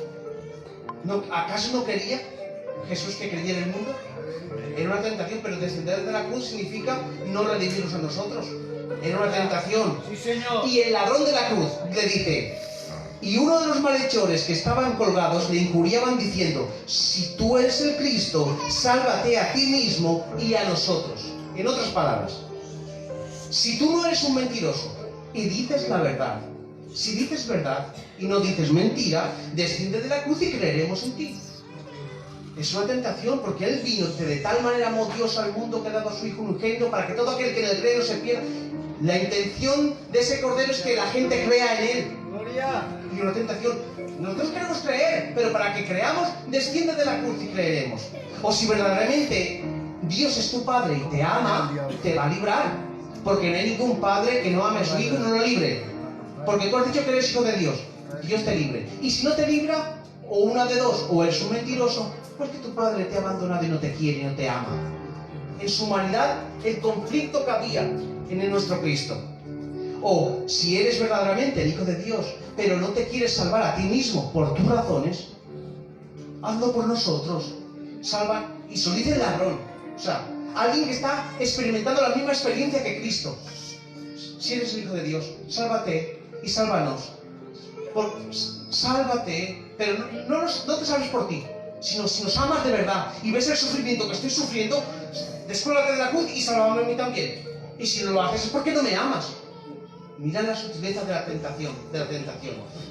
S1: ¿Acaso no quería Jesús que creyera en el mundo? Era una tentación, pero descender de la cruz significa no redimirnos a nosotros. Era una tentación.
S3: Sí, Señor.
S1: Y el ladrón de la cruz le dice: y uno de los malhechores que estaban colgados le injuriaban diciendo: si tú eres el Cristo, sálvate a ti mismo y a nosotros. En otras palabras, si tú no eres un mentiroso y dices la verdad, si dices verdad y no dices mentira, desciende de la cruz y creeremos en ti. Es una tentación, porque él vino que de tal manera amó Dios al mundo que ha dado a su Hijo unigénito para que todo aquel que en él cree no se pierda. La intención de ese cordero es que la gente crea en él.
S3: Gloria.
S1: Y una tentación. Nosotros queremos creer, pero para que creamos, desciende de la cruz y creeremos. O si verdaderamente Dios es tu Padre y te ama, te va a librar. Porque no hay ningún padre que no ame a su Hijo y no lo libre. Porque tú has dicho que eres hijo de Dios. Dios te libre. Y si no te libra, o una de dos, o eres un mentiroso, porque tu padre te ha abandonado y no te quiere y no te ama. En su humanidad, el conflicto que había en nuestro Cristo. O si eres verdaderamente el Hijo de Dios, pero no te quieres salvar a ti mismo por tus razones, hazlo por nosotros. Salva. Y se lo dice el ladrón. O sea, alguien que está experimentando la misma experiencia que Cristo. Si eres el Hijo de Dios, sálvate y sálvanos. Sálvate, pero no te salves por ti, sino si nos amas de verdad y ves el sufrimiento que estoy sufriendo, descuélgate de la cruz y sálvame a mí también. Y si no lo haces es porque no me amas. Mira la sutileza de la tentación.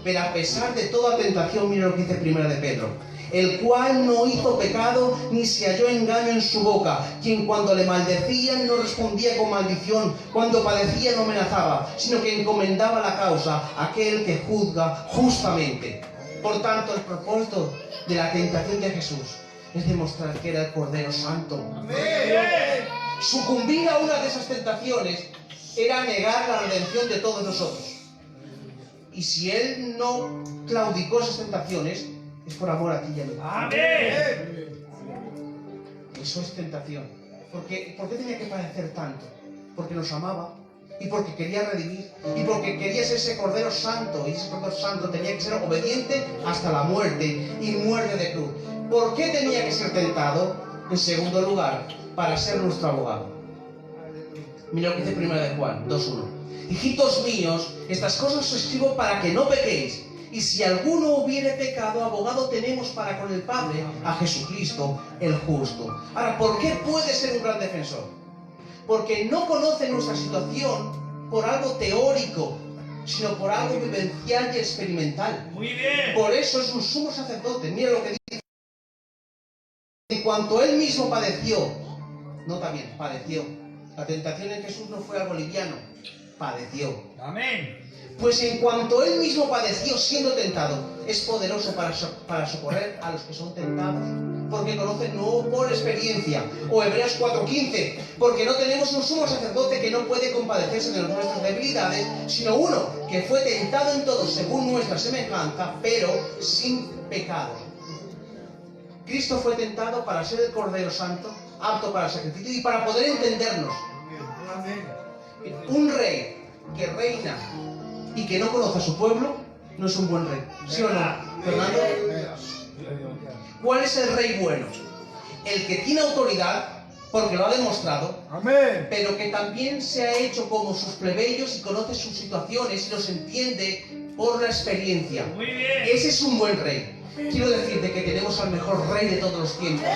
S1: Pero a pesar de toda tentación, mira lo que dice 1 de Pedro: el cual no hizo pecado ni se halló engaño en su boca, quien cuando le maldecían no respondía con maldición, cuando padecía no amenazaba, sino que encomendaba la causa a aquel que juzga justamente. Por tanto, el propósito de la tentación de Jesús es demostrar que era el Cordero Santo.
S3: Amén.
S1: Sucumbir a una de esas tentaciones era negar la redención de todos nosotros. Y si él no claudicó esas tentaciones, es por amor a ti y a mí.
S4: ¡Amén!
S1: Eso es tentación. ¿Por qué tenía que padecer tanto? Porque nos amaba y porque quería redimir y porque quería ser ese Cordero Santo, y ese Cordero Santo tenía que ser obediente hasta la muerte y muerte de cruz. ¿Por qué tenía que ser tentado? En segundo lugar, para ser nuestro abogado. Mira lo que dice 1 de Juan 2:1. Hijitos míos, estas cosas os escribo para que no pequéis. Y si alguno hubiere pecado, abogado tenemos para con el Padre, a Jesucristo, el justo. Ahora, ¿por qué puede ser un gran defensor? Porque no conoce nuestra situación por algo teórico, sino por algo vivencial y experimental.
S4: Muy bien.
S1: Por eso es un sumo sacerdote. Mira lo que dice. En cuanto él mismo padeció, nota bien, padeció. La tentación en Jesús no fue algo liviano, padeció.
S4: Amén.
S1: Pues en cuanto él mismo padeció siendo tentado, es poderoso para socorrer a los que son tentados, porque conocen no por experiencia. O Hebreos 4:15, porque no tenemos un sumo sacerdote que no puede compadecerse de nuestras debilidades, sino uno que fue tentado en todo según nuestra semejanza, pero sin pecado. Cristo fue tentado para ser el Cordero Santo, apto para el sacrificio y para poder entendernos. Un rey que reina y que no conoce a su pueblo no es un buen rey. ¿Sí o no, Fernando? ¿Cuál es el rey bueno? El que tiene autoridad, porque lo ha demostrado,
S3: Amén.
S1: pero que también se ha hecho como sus plebeyos y conoce sus situaciones y los entiende por la experiencia.
S4: Muy bien.
S1: Ese es un buen rey. Quiero decirte que tenemos al mejor rey de todos los tiempos.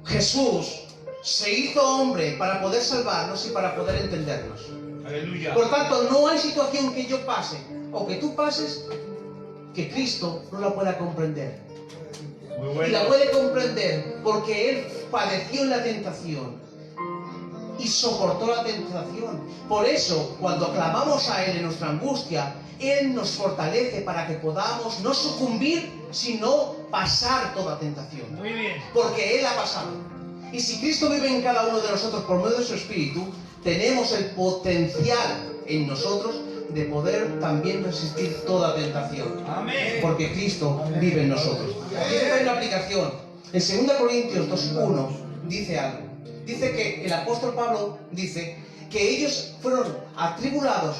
S1: Jesús se hizo hombre para poder salvarnos y para poder entendernos.
S4: Aleluya.
S1: Por tanto, no hay situación que yo pase o que tú pases que Cristo no la pueda comprender.
S4: Muy
S1: Y
S4: bueno.
S1: la puede comprender porque Él padeció en la tentación y soportó la tentación. Por eso, cuando clamamos a Él en nuestra angustia, Él nos fortalece para que podamos no sucumbir, sino pasar toda tentación.
S4: Muy bien.
S1: Porque Él ha pasado. Y si Cristo vive en cada uno de nosotros por medio de su Espíritu, tenemos el potencial en nosotros de poder también resistir toda tentación.
S4: Amén.
S1: Porque Cristo vive en nosotros. Aquí hay una aplicación. En 2 Corintios 2:1 dice algo. Dice que el apóstol Pablo dice que ellos fueron atribulados,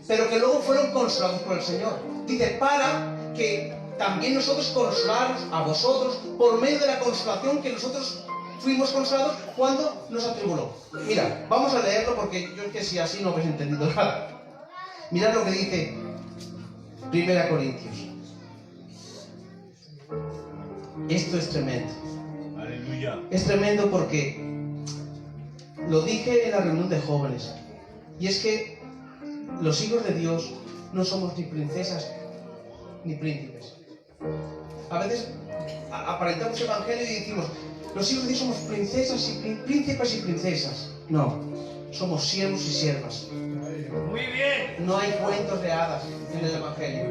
S1: pero que luego fueron consolados por el Señor. Dice, para que también nosotros consoláramos a vosotros por medio de la consolación que nosotros fuimos consolados cuando nos atribuló. Mira, vamos a leerlo porque yo es que si así no habéis entendido nada. Mirad lo que dice 1 Corintios. Esto es tremendo.
S4: Aleluya.
S1: Es tremendo porque lo dije en la reunión de jóvenes. Y es que los hijos de Dios no somos ni princesas ni príncipes. A veces aparentamos evangelio y decimos, los hijos de Dios somos princesas y príncipes y princesas. No, somos siervos y siervas.
S4: Muy bien.
S1: No hay cuentos de hadas en el evangelio.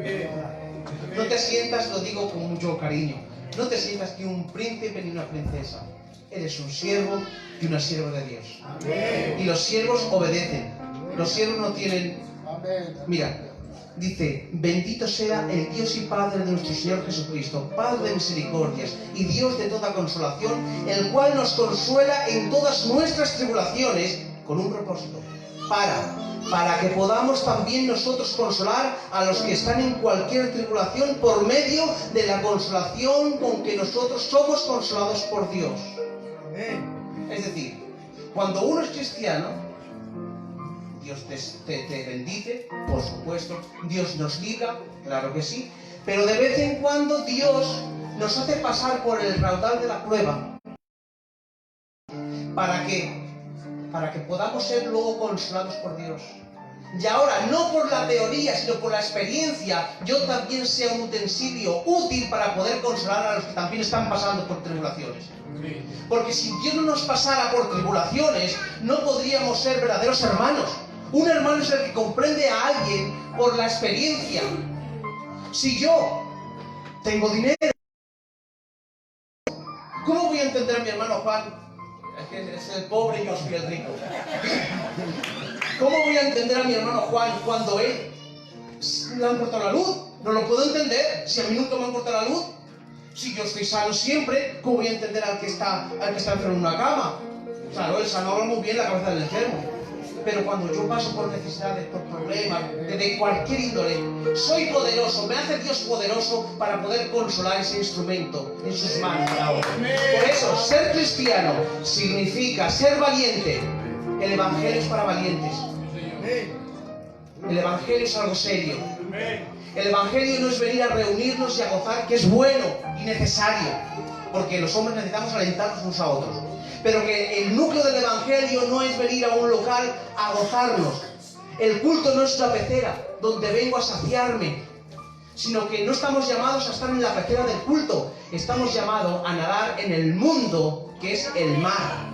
S1: No te sientas, lo digo con mucho cariño, no te sientas ni un príncipe ni una princesa. Eres un siervo y una sierva de Dios. Y los siervos obedecen. Los siervos no tienen... Mira, dice, bendito sea el Dios y Padre de nuestro Señor Jesucristo, Padre de misericordias y Dios de toda consolación, el cual nos consuela en todas nuestras tribulaciones con un propósito, para que podamos también nosotros consolar a los que están en cualquier tribulación por medio de la consolación con que nosotros somos consolados por Dios. Es decir, cuando uno es cristiano, Dios te bendice, por supuesto, Dios nos libra, claro que sí, pero de vez en cuando Dios nos hace pasar por el raudal de la prueba para que podamos ser luego consolados por Dios. Y ahora, no por la teoría, sino por la experiencia, yo también sea un utensilio útil para poder consolar a los que también están pasando por tribulaciones. Porque si Dios no nos pasara por tribulaciones, no podríamos ser verdaderos hermanos. Un hermano es el que comprende a alguien por la experiencia. Si yo tengo dinero, ¿cómo voy a entender a mi hermano Juan? Es que es el pobre y yo soy el rico. ¿Cómo voy a entender a mi hermano Juan cuando él le han cortado la luz? No lo puedo entender. Si a mí nunca me han cortado la luz, si yo estoy sano siempre, ¿cómo voy a entender al que está enfermo en una cama? Sanó, Él sanó muy bien la cabeza del enfermo. Pero cuando yo paso por necesidades, por problemas, de cualquier índole, soy poderoso, me hace Dios poderoso para poder consolar ese instrumento en sus manos. Por eso, ser cristiano significa ser valiente. El Evangelio es para valientes. El Evangelio es algo serio. El Evangelio no es venir a reunirnos y a gozar, que es bueno y necesario, porque los hombres necesitamos alentarnos unos a otros. Pero que el núcleo del Evangelio no es venir a un local a gozarnos. El culto no es una pecera donde vengo a saciarme, sino que no estamos llamados a estar en la pecera del culto. Estamos llamados a nadar en el mundo, que es el mar.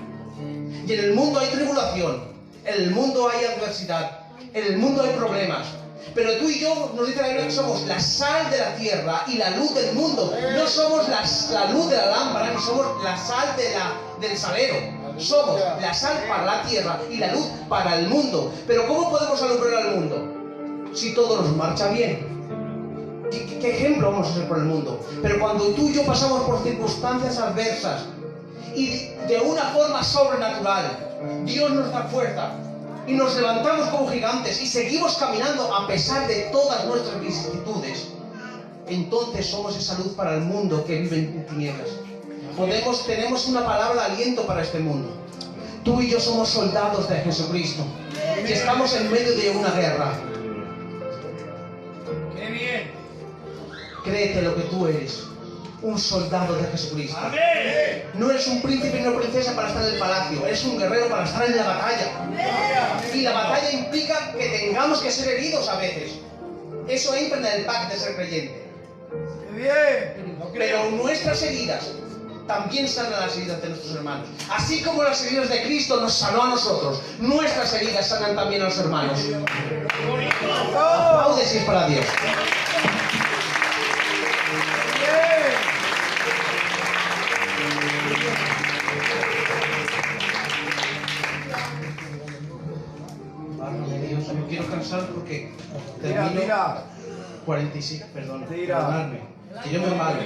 S1: Y en el mundo hay tribulación, en el mundo hay adversidad, en el mundo hay problemas. Pero tú y yo, nos dice la Biblia, que somos la sal de la tierra y la luz del mundo. No somos la luz de la lámpara, ni somos la sal del salero. Somos la sal para la tierra y la luz para el mundo. Pero ¿cómo podemos alumbrar al mundo si todo nos marcha bien? ¿Qué ejemplo vamos a ser por el mundo? Pero cuando tú y yo pasamos por circunstancias adversas y de una forma sobrenatural, Dios nos da fuerza y nos levantamos como gigantes y seguimos caminando a pesar de todas nuestras vicisitudes, entonces somos esa luz para el mundo que vive en tinieblas. Tenemos una palabra de aliento para este mundo. Tú y yo somos soldados de Jesucristo y estamos en medio de una guerra.
S4: ¡Qué bien!
S1: Créete lo que tú eres, un soldado de Jesucristo.
S4: ¡Amén!
S1: No eres un príncipe ni una princesa para estar en el palacio, eres un guerrero para estar en la batalla. Y la batalla implica que tengamos que ser heridos a veces. Eso entra en el pack de ser creyente. Pero nuestras heridas también sanan las heridas de nuestros hermanos. Así como las heridas de Cristo nos sanó a nosotros, nuestras heridas sanan también a los hermanos. Aplaude si es para Dios. Válgame Dios, no quiero cansar porque termino 46, perdón, perdonadme, que yo me embalo.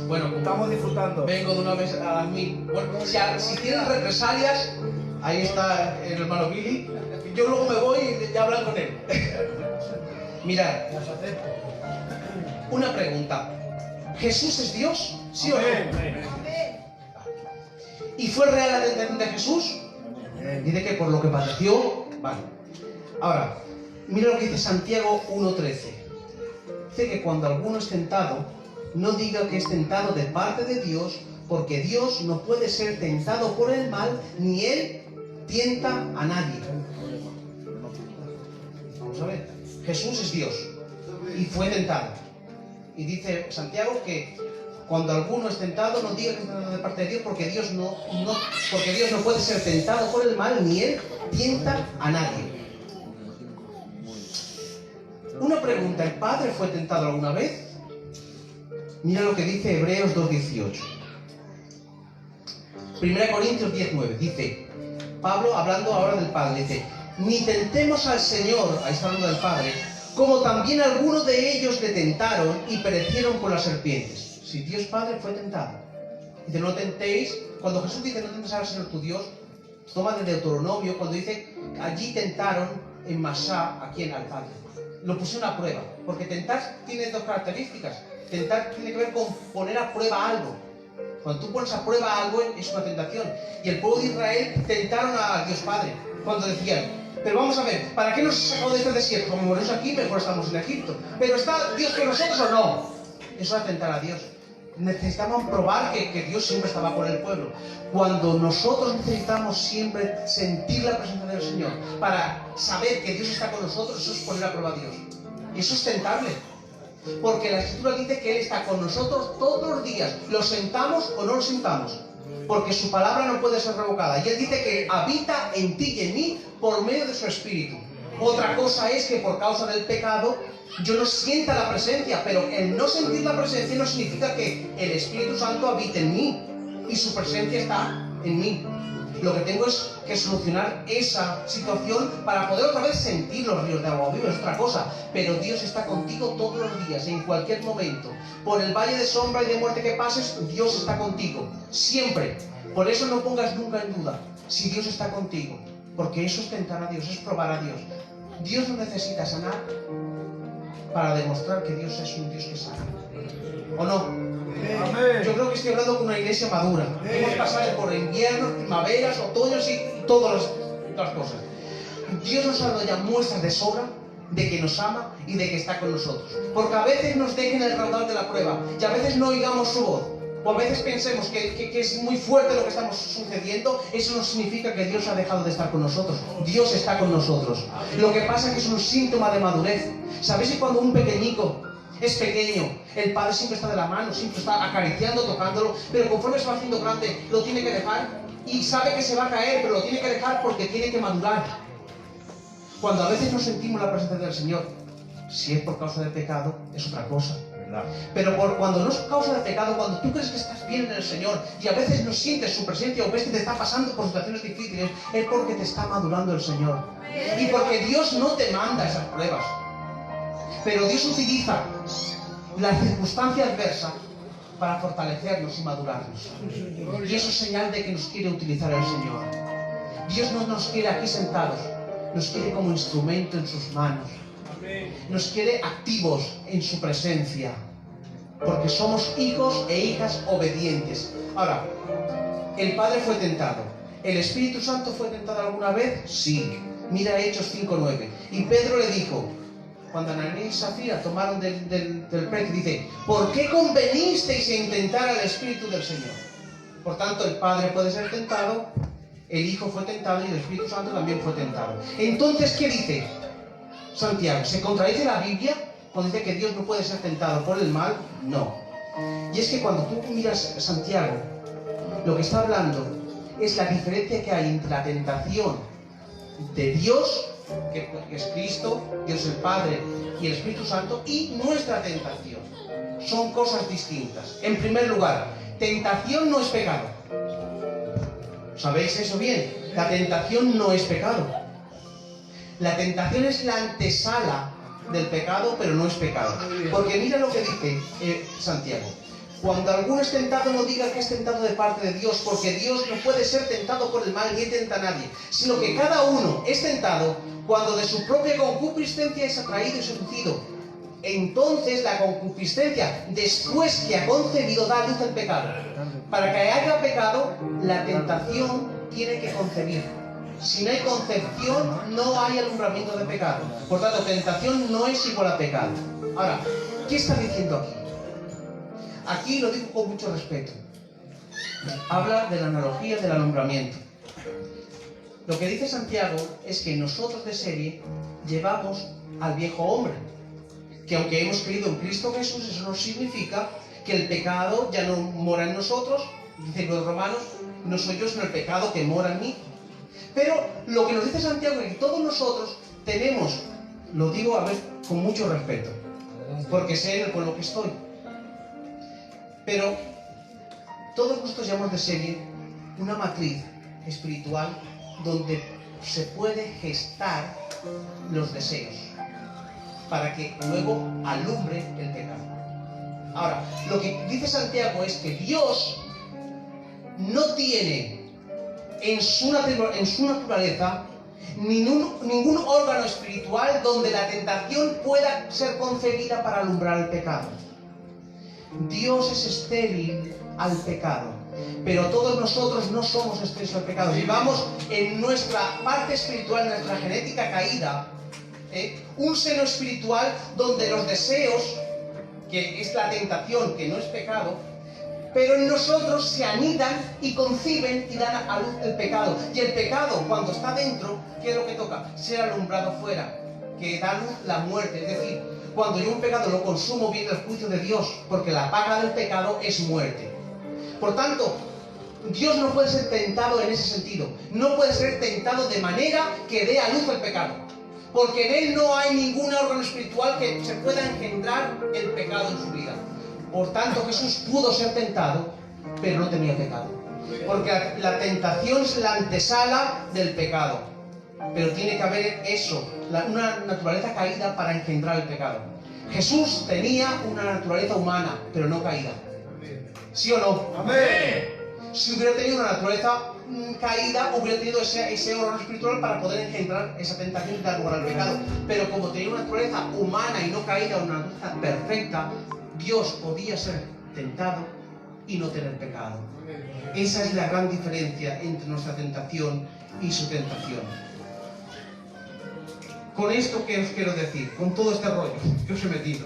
S1: Bueno,
S3: Estamos disfrutando.
S1: vengo de una vez a las 1000. Bueno, si tienen represalias, ahí está el hermano Billy. Yo luego me voy y ya hablan con él. Mirad, una pregunta. ¿Jesús es Dios? ¿Sí o no? ¿Y fue real la tentación de Jesús? Dice que por lo que padeció, vale. Ahora, mira lo que dice Santiago 1:13. Dice que cuando alguno es tentado, no diga que es tentado de parte de Dios, porque Dios no puede ser tentado por el mal, ni Él tienta a nadie. Vamos a ver. Jesús es Dios y fue tentado. Y dice Santiago que cuando alguno es tentado, no diga que es tentado de parte de Dios, porque Dios no puede ser tentado por el mal, ni Él tienta a nadie. Una pregunta, ¿el Padre fue tentado alguna vez? Mira lo que dice Hebreos 2:18. 1 Corintios 10:9. Dice, Pablo hablando ahora del Padre, dice, ni tentemos al Señor, ahí está hablando del Padre, como también algunos de ellos le tentaron y perecieron con las serpientes. Si Dios Padre fue tentado. Dice, no tentéis, cuando Jesús dice no tentes al Señor tu Dios, toma de Deuteronomio, cuando dice, allí tentaron en Masá, ¿a quién? Al Padre. Lo pusieron a prueba, porque tentar tiene dos características. Tentar tiene que ver con poner a prueba algo. Cuando tú pones a prueba algo es una tentación. Y el pueblo de Israel tentaron a Dios Padre, cuando decían, pero vamos a ver, ¿para qué nos sacó de este desierto? Como morimos aquí, mejor estamos en Egipto. ¿Pero está Dios con nosotros o no? Eso es tentar a Dios. Necesitaban probar que Dios siempre estaba con el pueblo. Cuando nosotros necesitamos siempre sentir la presencia del Señor para saber que Dios está con nosotros, eso es poner a prueba a Dios. Y eso es tentable. Porque la Escritura dice que Él está con nosotros todos los días. Lo sentamos o no lo sentamos. Porque su palabra no puede ser revocada. Y Él dice que habita en ti y en mí por medio de su Espíritu. Otra cosa es que por causa del pecado yo no sienta la presencia, pero el no sentir la presencia no significa que el Espíritu Santo habite en mí y su presencia está en mí. Lo que tengo es que solucionar esa situación para poder otra vez sentir los ríos de agua viva, es otra cosa. Pero Dios está contigo todos los días, en cualquier momento. Por el valle de sombra y de muerte que pases, Dios está contigo, siempre. Por eso no pongas nunca en duda si Dios está contigo, porque eso es tentar a Dios, es probar a Dios. Dios no necesita sanar para demostrar que Dios es un Dios que sana. ¿O no?
S3: Amén.
S1: Yo creo que estoy hablando con una iglesia madura. Hemos pasado por inviernos, primaveras, otoños y todas las cosas. Dios nos ha dado ya muestras de sobra de que nos ama y de que está con nosotros. Porque a veces nos dejen el raudal de la prueba y a veces no oigamos su voz. O a veces pensemos que es muy fuerte lo que estamos sucediendo. Eso no significa que Dios ha dejado de estar con nosotros. Dios está con nosotros. Lo que pasa es que es un síntoma de madurez. ¿Sabéis que cuando un pequeñico es pequeño, el padre siempre está de la mano, siempre está acariciando, tocándolo, pero conforme se va haciendo grande, lo tiene que dejar y sabe que se va a caer, pero lo tiene que dejar porque tiene que madurar? Cuando a veces no sentimos la presencia del Señor, si es por causa del pecado, es otra cosa. Pero cuando no es causa de pecado, cuando tú crees que estás bien en el Señor y a veces no sientes su presencia o ves que te está pasando por situaciones difíciles, es porque te está madurando el Señor. Y porque Dios no te manda esas pruebas. Pero Dios utiliza la circunstancia adversa para fortalecernos y madurarnos. Y eso es señal de que nos quiere utilizar el Señor. Dios no nos quiere aquí sentados, nos quiere como instrumento en sus manos. Nos quiere activos en su presencia, porque somos hijos e hijas obedientes. Ahora, el Padre fue tentado. ¿El Espíritu Santo fue tentado alguna vez? Sí. Mira Hechos 5:9. Y Pedro le dijo, cuando Ananías y Zafira tomaron del precio, dice, ¿por qué convenisteis en tentar al Espíritu del Señor? Por tanto, el Padre puede ser tentado, el Hijo fue tentado y el Espíritu Santo también fue tentado. Entonces, ¿qué dice Santiago? ¿Se contradice la Biblia cuando dice que Dios no puede ser tentado por el mal? No. Y es que cuando tú miras Santiago, lo que está hablando es la diferencia que hay entre la tentación de Dios, que es Cristo, Dios el Padre y el Espíritu Santo, y nuestra tentación. Son cosas distintas. En primer lugar, tentación no es pecado. ¿Sabéis eso bien? La tentación no es pecado. La tentación es la antesala del pecado, pero no es pecado. Porque mira lo que dice Santiago. Cuando alguno es tentado, no diga que es tentado de parte de Dios, porque Dios no puede ser tentado por el mal ni tenta a nadie, sino que cada uno es tentado cuando de su propia concupiscencia es atraído y seducido. Entonces la concupiscencia, después que ha concebido, da a luz el pecado. Para que haya pecado, la tentación tiene que concebir. Si no hay concepción, no hay alumbramiento de pecado. Por tanto, tentación no es igual a pecado. Ahora, ¿qué está diciendo aquí? Aquí lo digo con mucho respeto. Habla de la analogía del alumbramiento. Lo que dice Santiago es que nosotros de serie llevamos al viejo hombre. Que aunque hemos creído en Cristo Jesús, eso no significa que el pecado ya no mora en nosotros. Dicen los romanos, no soy yo, sino el pecado que mora en mí. Pero lo que nos dice Santiago es que todos nosotros tenemos, lo digo a ver con mucho respeto, porque sé en el pueblo que estoy, pero todos nosotros llevamos de serie una matriz espiritual donde se puede gestar los deseos para que luego alumbre el pecado. Ahora, lo que dice Santiago es que Dios no tiene en su naturaleza ningún órgano espiritual donde la tentación pueda ser concebida para alumbrar el pecado. Dios es estéril al pecado, pero todos nosotros no somos estériles al pecado. Llevamos en nuestra parte espiritual, en nuestra genética caída, un seno espiritual donde los deseos, que es la tentación, que no es pecado, pero en nosotros se anidan y conciben y dan a luz el pecado. Y el pecado, cuando está dentro, ¿qué es lo que toca? Ser alumbrado fuera, que da luz la muerte. Es decir, cuando yo un pecado lo consumo, viene el juicio de Dios, porque la paga del pecado es muerte. Por tanto, Dios no puede ser tentado en ese sentido. No puede ser tentado de manera que dé a luz el pecado. Porque en Él no hay ningún órgano espiritual que se pueda engendrar el pecado en su vida. Por tanto, Jesús pudo ser tentado, pero no tenía pecado. Porque la tentación es la antesala del pecado. Pero tiene que haber eso, una naturaleza caída para engendrar el pecado. Jesús tenía una naturaleza humana, pero no caída. ¿Sí o no?
S3: Amén.
S1: si hubiera tenido una naturaleza caída, hubiera tenido ese órgano espiritual para poder engendrar esa tentación y dar lugar al pecado. Pero como tenía una naturaleza humana y no caída, una naturaleza perfecta, Dios podía ser tentado y no tener pecado. Esa es la gran diferencia entre nuestra tentación y su tentación. Con esto, ¿qué os quiero decir? Con todo este rollo que os he metido.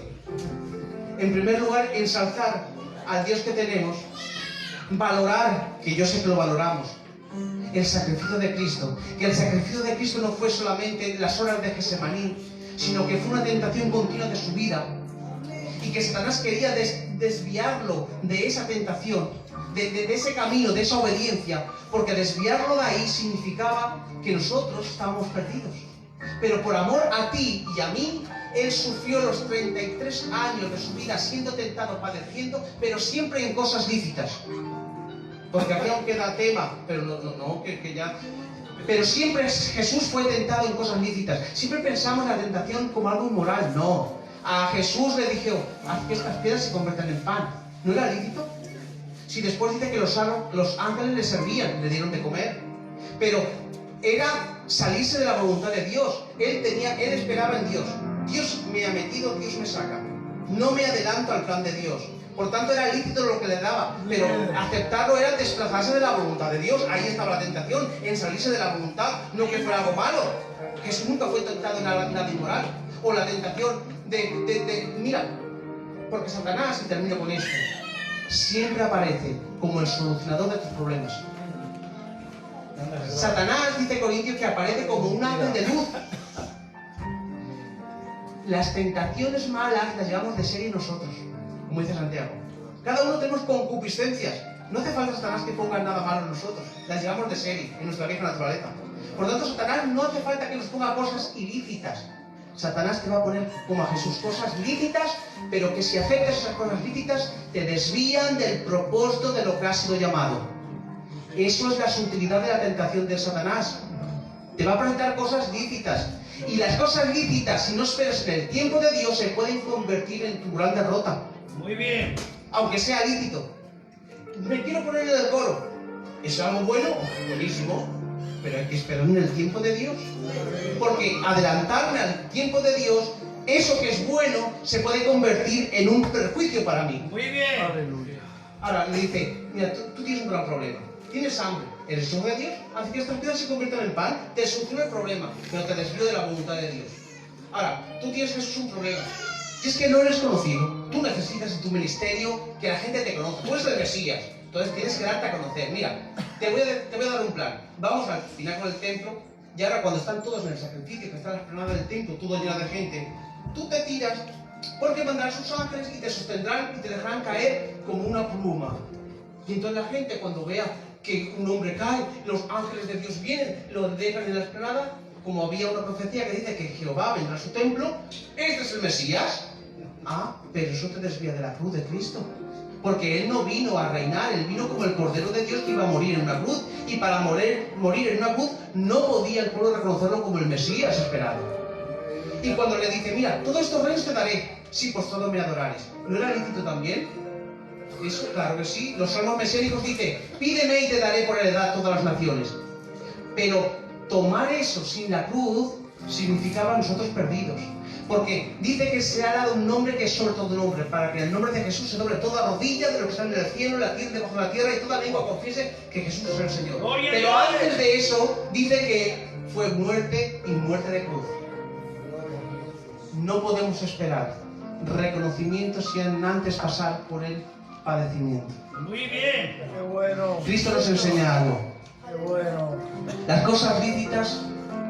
S1: En primer lugar, ensalzar al Dios que tenemos, valorar, que yo sé que lo valoramos, el sacrificio de Cristo. Que el sacrificio de Cristo no fue solamente las horas de Getsemaní, sino que fue una tentación continua de su vida. Y que Satanás quería desviarlo de esa tentación, de ese camino, de esa obediencia, porque desviarlo de ahí significaba que nosotros estábamos perdidos. Pero por amor a ti y a mí, Él sufrió los 33 años de su vida siendo tentado, padeciendo, pero siempre en cosas lícitas. Porque aquí aún queda tema, pero que ya... Pero siempre Jesús fue tentado en cosas lícitas. Siempre pensamos en la tentación como algo inmoral. No. A Jesús le dijo, haz que estas piedras se conviertan en pan. ¿No era lícito? Si después dice que los ángeles le servían, le dieron de comer. Pero era salirse de la voluntad de Dios. Él esperaba en Dios. Dios me ha metido, Dios me saca. No me adelanto al plan de Dios. Por tanto, era lícito lo que le daba, pero aceptarlo era desplazarse de la voluntad de Dios. Ahí estaba la tentación, en salirse de la voluntad, no que fuera algo malo. Jesús nunca fue tentado en nada inmoral. O la tentación mira, porque Satanás, y termino con esto, siempre aparece como el solucionador de tus problemas. Satanás, dice Corintios, que aparece como un ángel de luz. Las tentaciones malas las llevamos de serie nosotros, como dice Santiago. Cada uno tenemos concupiscencias. No hace falta Satanás que ponga nada malo en nosotros. Las llevamos de serie, en nuestra vieja naturaleza. Por lo tanto, Satanás no hace falta que nos ponga cosas ilícitas. Satanás te va a poner, como a Jesús, cosas lícitas, pero que si aceptas esas cosas lícitas, te desvían del propósito de lo que has sido llamado. Eso es la sutilidad de la tentación de Satanás. Te va a presentar cosas lícitas. Y las cosas lícitas, si no esperas en el tiempo de Dios, se pueden convertir en tu gran derrota.
S4: Muy bien.
S1: Aunque sea lícito. Me quiero poner en el coro. ¿Es algo bueno? Buenísimo. Pero hay que esperar en el tiempo de Dios. Porque adelantarme al tiempo de Dios, eso que es bueno, se puede convertir en un perjuicio para mí.
S4: Muy bien.
S3: Aleluya.
S1: Ahora le dice, mira, tú tienes un gran problema. Tienes hambre. ¿Eres hijo de Dios? Hace que estas piedras se conviertan en pan. Te soluciona el problema, pero te desvío de la voluntad de Dios. Ahora, tú tienes, Jesús, un problema. Si es que no eres conocido, tú necesitas en tu ministerio que la gente te conozca. Tú eres el Mesías. Entonces tienes que darte a conocer. Mira, te voy a dar un plan. Vamos al pináculo del templo, y ahora cuando están todos en el sacrificio, que está en la explanada del templo, todo lleno de gente, tú te tiras, porque mandarán sus ángeles y te sostendrán y te dejarán caer como una pluma. Y entonces la gente, cuando vea que un hombre cae, los ángeles de Dios vienen, lo dejan en la explanada, como había una profecía que dice que Jehová vendrá a su templo, este es el Mesías. Ah, pero eso te desvía de la cruz de Cristo. Porque Él no vino a reinar, Él vino como el Cordero de Dios que iba a morir en una cruz. Y para morir en una cruz no podía el pueblo reconocerlo como el Mesías esperado. Y cuando le dice, mira, todos estos reinos te daré, sí, pues todo me adorares. ¿No era lícito también? Eso, claro que sí. Los salmos mesiánicos dicen, pídeme y te daré por heredad todas las naciones. Pero tomar eso sin la cruz significaba nosotros perdidos. Porque dice que se ha dado un nombre que es sobre todo nombre, para que en el nombre de Jesús se doble toda rodilla de los que están en el cielo, en la tierra, debajo de la tierra, y toda lengua confiese que Jesús es el Señor. Pero antes de eso, dice que fue muerte y muerte de cruz. No podemos esperar reconocimiento sin antes pasar por el padecimiento.
S4: Muy bien.
S3: Qué bueno.
S1: Cristo nos enseña algo.
S3: Qué bueno.
S1: Las cosas lícitas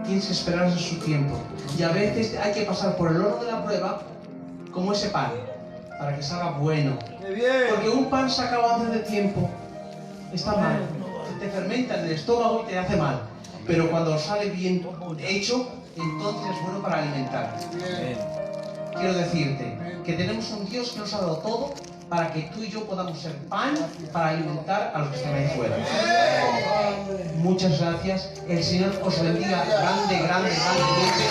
S1: tienes que esperar en su tiempo. Y a veces hay que pasar por el horno de la prueba como ese pan, para que salga bueno.
S3: Qué bien.
S1: Porque un pan sacado antes de tiempo está mal. Te fermenta en el estómago y te hace mal. Pero cuando sale bien hecho, entonces es bueno para alimentar. Quiero decirte que tenemos un Dios que nos ha dado todo para que tú y yo podamos ser pan para alimentar a los que están ahí fuera. Muchas gracias. El Señor os bendiga grande, grande, grande.